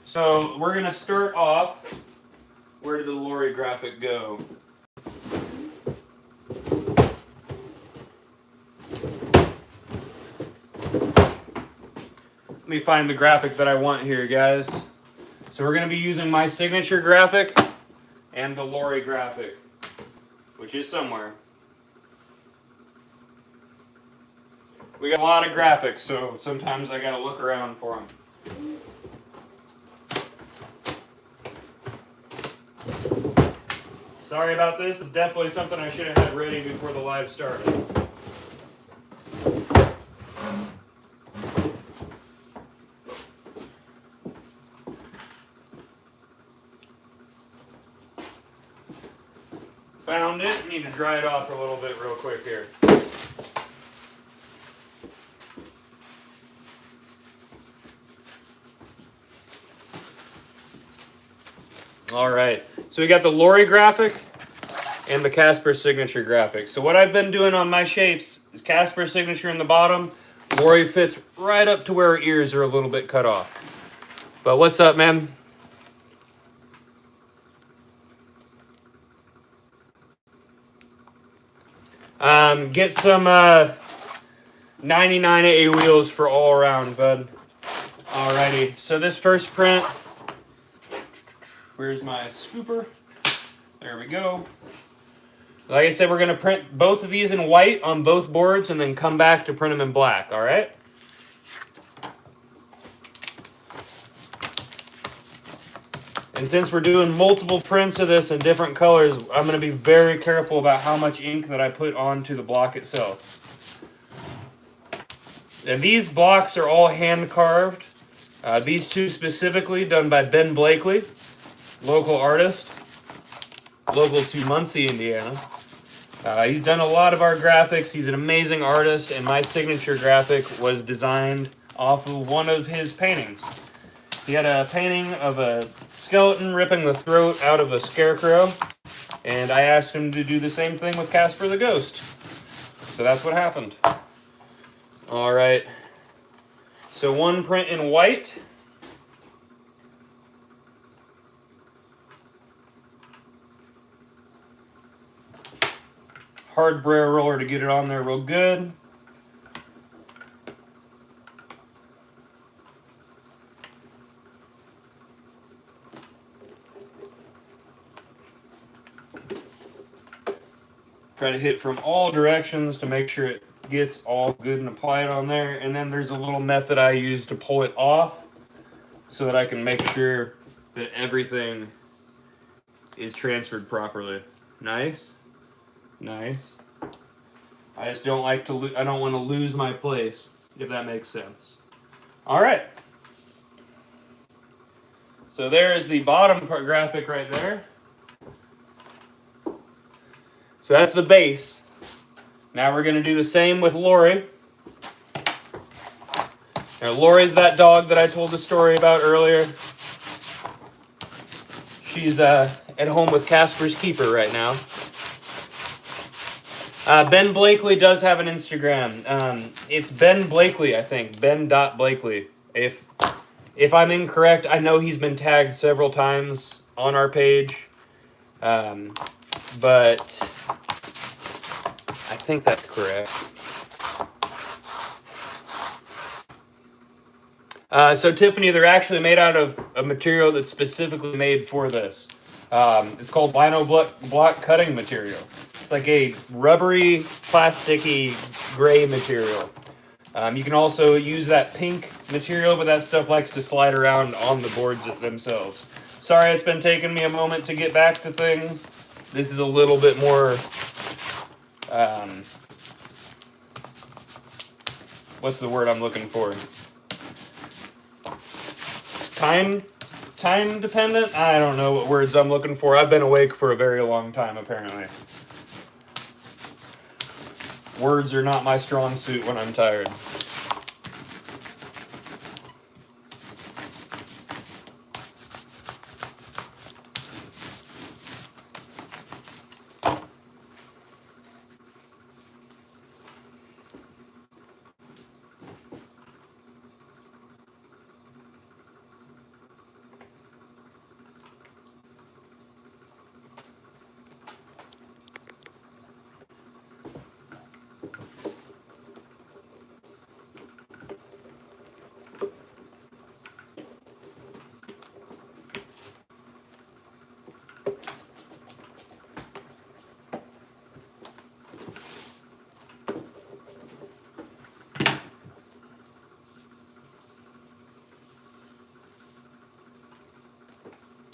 So we're going to start off, where did the lorry graphic go? Let me find the graphic that I want here, guys. So we're going to be using my signature graphic and the lorry graphic, which is somewhere. We got a lot of graphics, so sometimes I gotta look around for them. Sorry about this. It's definitely something I should have had ready before the live started. Found it. Need to dry it off a little bit real quick here. All right, so we got the lorry graphic and the Casper signature graphic. So what I've been doing on my shapes is Casper signature in the bottom. Lorry fits right up to where her ears are a little bit cut off. But what's up, man? Get some 99 AA wheels for all around, bud. Alrighty, so this first print, where's my scooper? There we go. Like I said, we're going to print both of these in white on both boards and then come back to print them in black, all right? And since we're doing multiple prints of this in different colors, I'm going to be very careful about how much ink that I put onto the block itself. And these blocks are all hand carved. These two specifically done by Ben Blakely, local artist, local to Muncie, Indiana. He's done a lot of our graphics. He's an amazing artist, and my signature graphic was designed off of one of his paintings. He had a painting of a skeleton ripping the throat out of a scarecrow, and I asked him to do the same thing with Casper the Ghost. So that's what happened. All right. So one print in white. Hard braille roller to get it on there real good. Try to hit from all directions to make sure it gets all good and applied on there. And then there's a little method I use to pull it off so that I can make sure that everything is transferred properly. Nice. Nice. I just don't like to I don't want to lose my place, if that makes sense. All right. So there is the bottom graphic right there. So that's the base. Now we're going to do the same with Lori. Now Lori's that dog that I told the story about earlier. She's at home with Casper's keeper right now. Ben Blakely does have an Instagram. It's Ben Blakely, I think. Ben.Blakely. If I'm incorrect, I know he's been tagged several times on our page. But I think that's correct. So Tiffany, they're actually made out of a material that's specifically made for this. It's called Lino block cutting material. It's like a rubbery, plasticky, gray material. You can also use that pink material, but that stuff likes to slide around on the boards themselves. Sorry, it's been taking me a moment to get back to things. This is a little bit more, what's the word I'm looking for? Time dependent? I don't know what words I'm looking for. I've been awake for a very long time, apparently. Words are not my strong suit when I'm tired.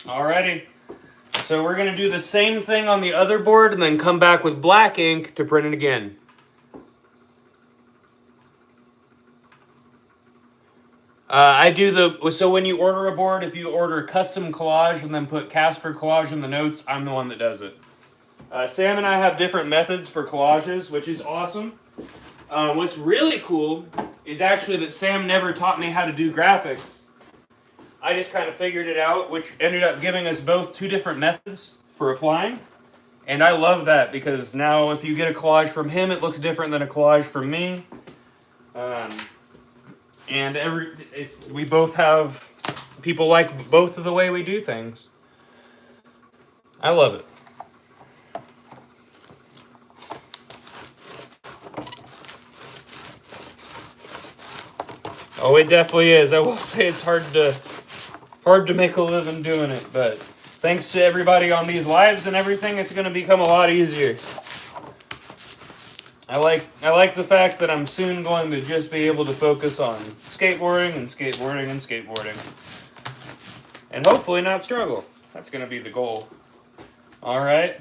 Alrighty, so we're going to do the same thing on the other board and then come back with black ink to print it again. So when you order a board, if you order custom collage and then put Casper collage in the notes, I'm the one that does it. Sam and I have different methods for collages, which is awesome. What's really cool is actually that Sam never taught me how to do graphics. I just kind of figured it out, which ended up giving us both two different methods for applying. And I love that because now if you get a collage from him, it looks different than a collage from me. We both have people like both of the way we do things. I love it. Oh, it definitely is. I will say it's hard to make a living doing it, but thanks to everybody on these lives and everything, it's going to become a lot easier. I like the fact that I'm soon going to just be able to focus on skateboarding and skateboarding and skateboarding. And hopefully not struggle. That's going to be the goal. All right.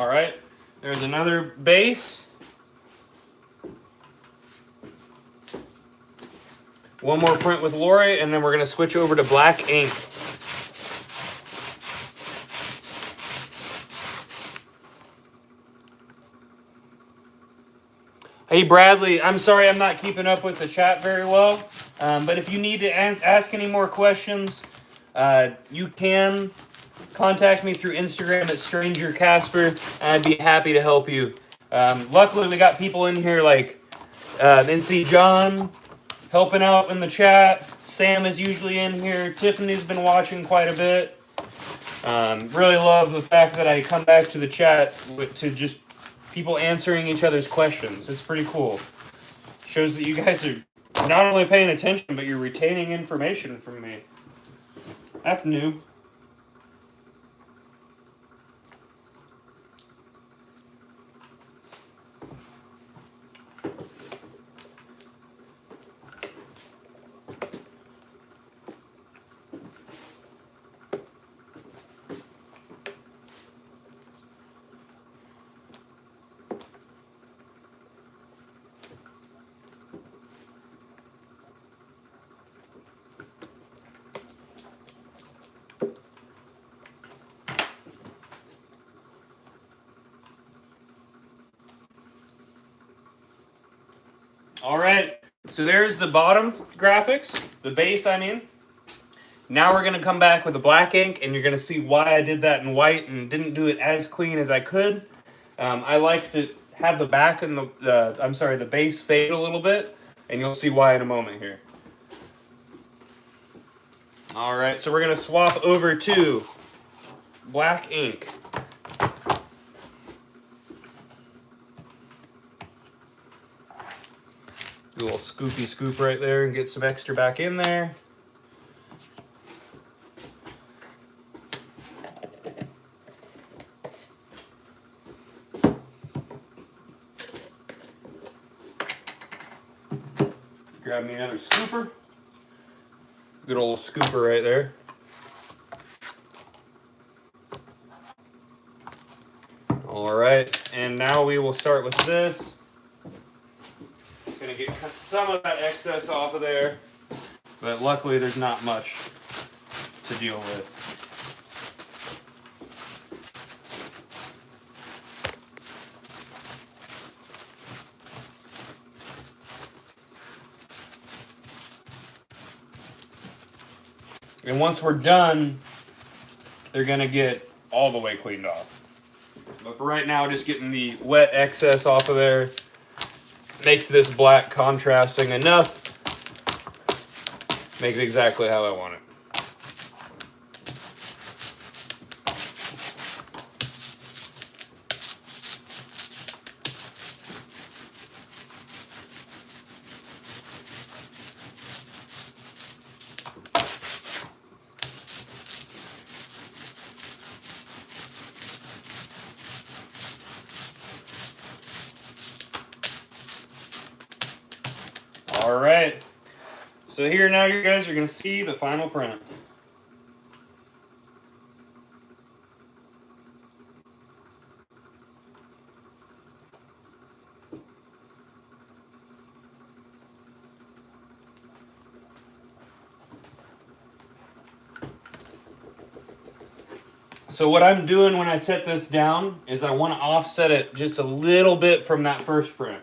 All right, there's another base. One more print with Lori, and then we're gonna switch over to black ink. Hey Bradley, I'm sorry I'm not keeping up with the chat very well, but if you need to ask any more questions, you can contact me through Instagram at Stranger Casper. I'd be happy to help you. Luckily, we got people in here like NC John helping out in the chat. Sam is usually in here. Tiffany's been watching quite a bit. Really love the fact that I come back to the chat to just people answering each other's questions. It's pretty cool. Shows that you guys are not only paying attention, but you're retaining information from me. That's new. All right, so there's the bottom graphics, the base I mean. Now we're going to come back with the black ink, and you're going to see why I did that in white and didn't do it as clean as I could. I like to have the back and the base fade a little bit, and you'll see why in a moment here. All right, so we're going to swap over to black ink. Do a little scoopy scoop right there and get some extra back in there. Grab me another scooper. Good old scooper right there. All right, and now we will start with this. Gonna get some of that excess off of there, but luckily there's not much to deal with. And once we're done, they're gonna get all the way cleaned off. But for right now, just getting the wet excess off of there makes this black contrasting enough. Makes it exactly how I want it. All right, so here now you guys are going to see the final print. So what I'm doing when I set this down is I want to offset it just a little bit from that first print.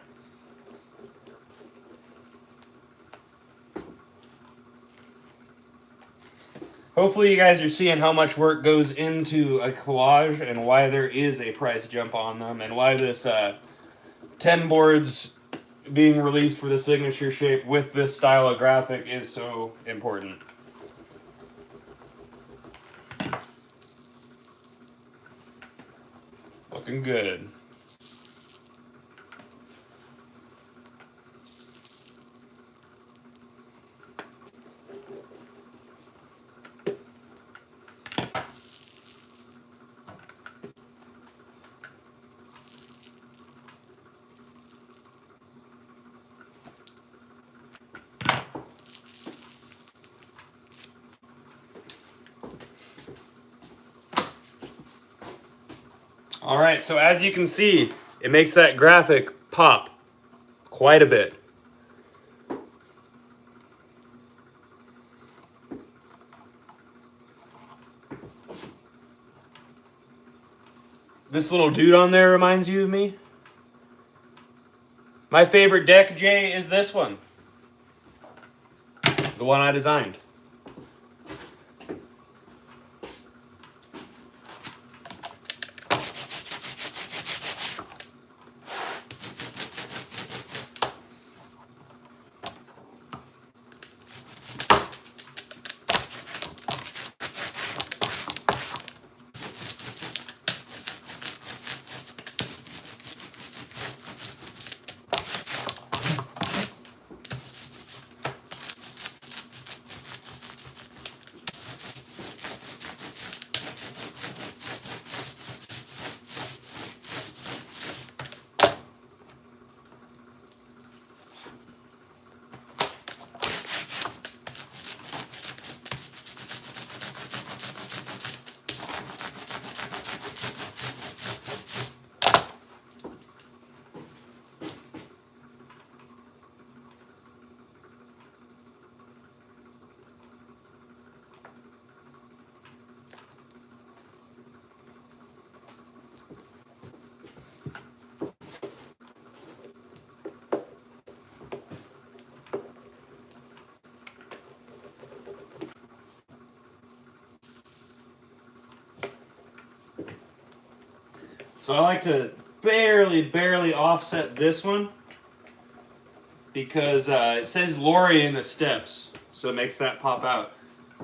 Hopefully you guys are seeing how much work goes into a collage and why there is a price jump on them and why this 10 boards being released for the signature shape with this style of graphic is so important. Looking good. All right, so as you can see, it makes that graphic pop quite a bit. This little dude on there reminds you of me. My favorite deck, Jay, is this one. The one I designed. So I like to barely offset this one because it says Lori in the steps, so it makes that pop out.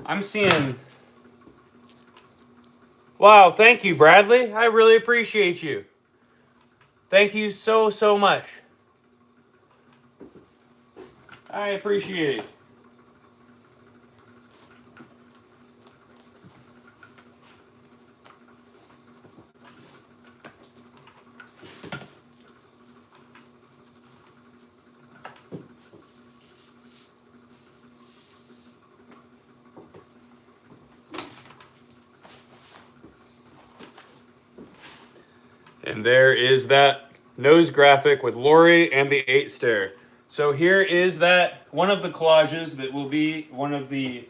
I'm seeing... Wow, thank you, Bradley. I really appreciate you. Thank you so much. I appreciate it. And there is that nose graphic with Lori and the 8 stair. So here is that one of the collages that will be one of the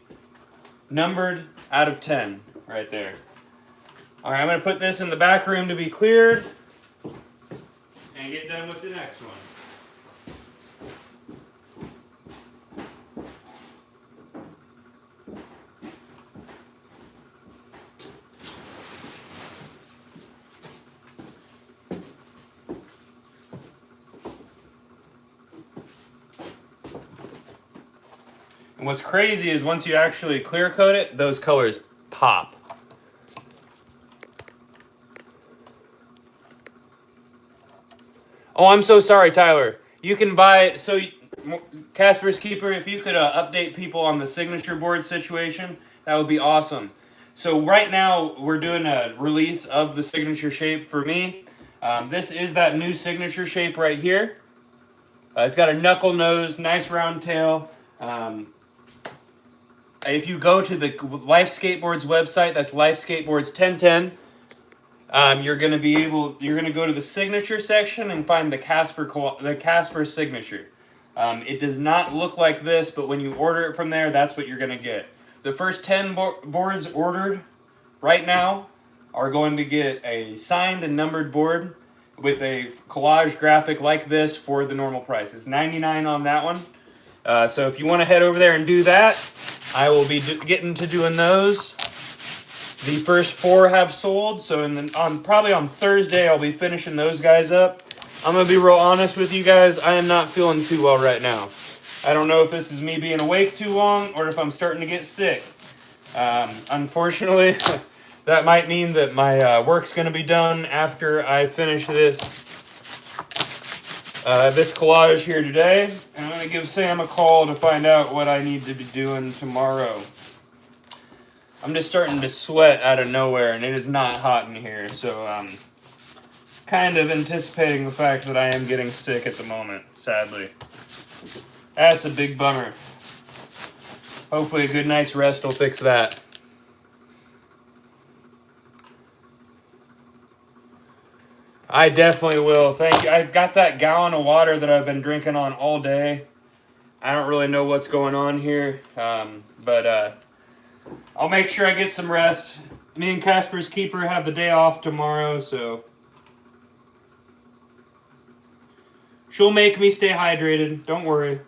numbered out of 10 right there. All right, I'm going to put this in the back room to be cleared and get done with the next one. And what's crazy is once you actually clear coat it, those colors pop. Oh, I'm so sorry, Tyler. You can buy, so Casper's Keeper, if you could update people on the signature board situation, that would be awesome. So right now, we're doing a release of the signature shape for me. This is that new signature shape right here. It's got a knuckle nose, nice round tail. If you go to the Life Skateboards website, that's Life Skateboards 1010. You're gonna go to the signature section and find the Casper signature. It does not look like this, but when you order it from there, that's what you're gonna get. The first 10 boards ordered right now are going to get a signed and numbered board with a collage graphic like this for the normal price. It's $99 on that one. So if you want to head over there and do that, I will be getting to doing those. The first 4 have sold, so probably on Thursday I'll be finishing those guys up. I'm going to be real honest with you guys, I am not feeling too well right now. I don't know if this is me being awake too long or if I'm starting to get sick. Unfortunately, that might mean that my work's going to be done after I finish this collage here today. And I'm going to give Sam a call to find out what I need to be doing tomorrow. I'm just starting to sweat out of nowhere, and it is not hot in here, so I'm kind of anticipating the fact that I am getting sick at the moment, sadly. That's a big bummer. Hopefully a good night's rest will fix that. I definitely will. Thank you. I've got that gallon of water that I've been drinking on all day. I don't really know what's going on here, but I'll make sure I get some rest. Me and Casper's keeper have the day off tomorrow, so she'll make me stay hydrated. Don't worry.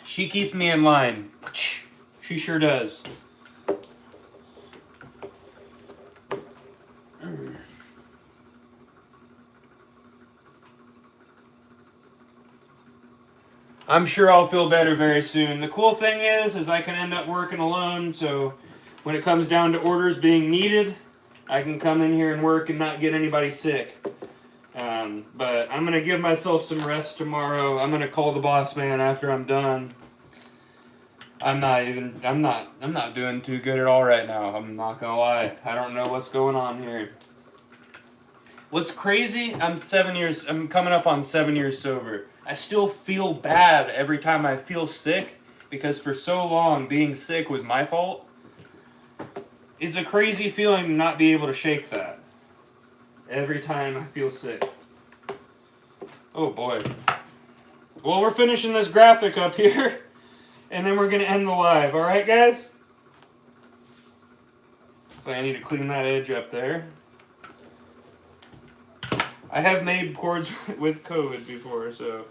She keeps me in line. She sure does. I'm sure I'll feel better very soon. The cool thing is I can end up working alone, so when it comes down to orders being needed, I can come in here and work and not get anybody sick. But I'm gonna give myself some rest tomorrow. I'm gonna call the boss man after I'm done. I'm not doing too good at all right now. I'm not gonna lie. I don't know what's going on here. What's crazy, I'm coming up on 7 years sober. I still feel bad every time I feel sick because for so long being sick was my fault. It's a crazy feeling to not be able to shake that every time I feel sick. Oh boy. Well, we're finishing this graphic up here and then we're going to end the live. Alright, guys? So I need to clean that edge up there. I have made boards with COVID before, so.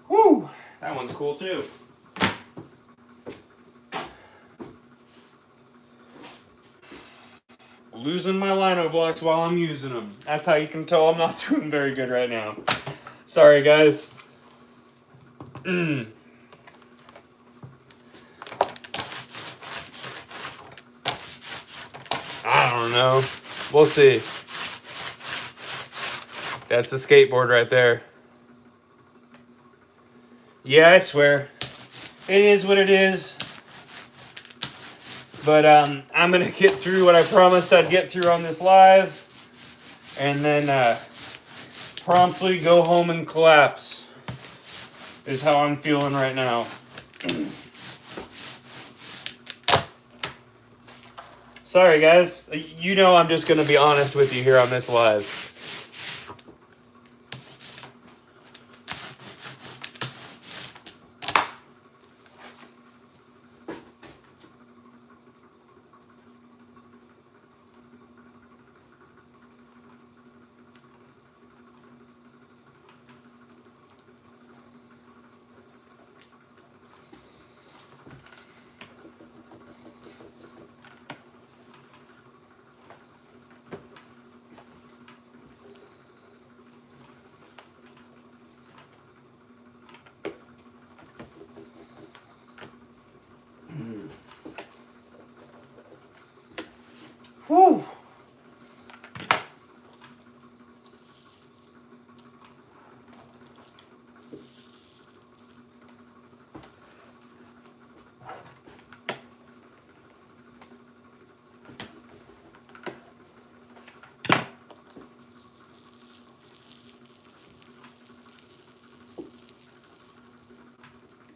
Whew, that one's cool too. Losing my lino blocks while I'm using them. That's how you can tell I'm not doing very good right now. Sorry, guys. I don't know. We'll see. That's a skateboard right there. Yeah, I swear. It is what it is. But I'm going to get through what I promised I'd get through on this live. And then promptly go home and collapse. Is how I'm feeling right now. Sorry, guys. You know I'm just going to be honest with you here on this live. Whew.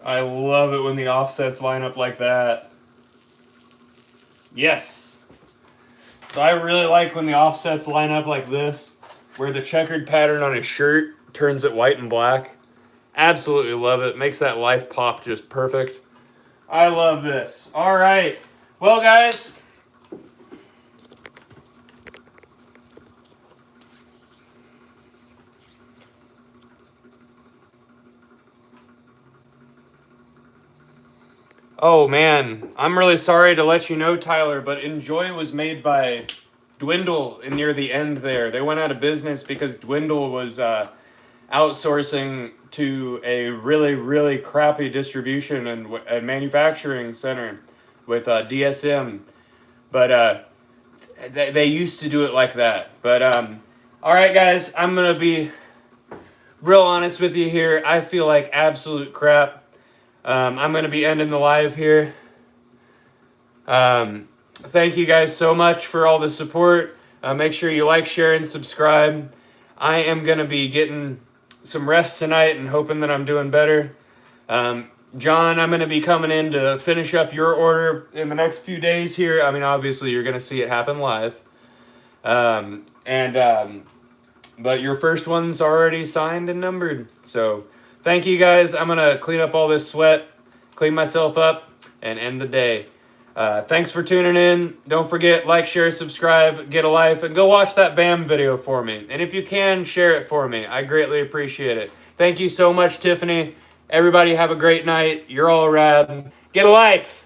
I love it when the offsets line up like that. Yes. So I really like when the offsets line up like this, where the checkered pattern on his shirt turns it white and black. Absolutely love it. Makes that life pop just perfect. I love this. All right. Well, guys. Oh, man. I'm really sorry to let you know, Tyler, but Enjoy was made by Dwindle near the end there. They went out of business because Dwindle was outsourcing to a really, really crappy distribution and manufacturing center with DSM. But they used to do it like that. But, all right, guys, I'm going to be real honest with you here. I feel like absolute crap. I'm going to be ending the live here. Thank you guys so much for all the support. Make sure you like, share, and subscribe. I am going to be getting some rest tonight and hoping that I'm doing better. John, I'm going to be coming in to finish up your order in the next few days here. I mean, obviously, you're going to see it happen live. But your first one's already signed and numbered. So thank you guys. I'm going to clean up all this sweat, clean myself up, and end the day. Thanks for tuning in. Don't forget, like, share, subscribe, get a life, and go watch that Bam video for me. And if you can, share it for me. I greatly appreciate it. Thank you so much, Tiffany. Everybody have a great night. You're all rad. Get a life.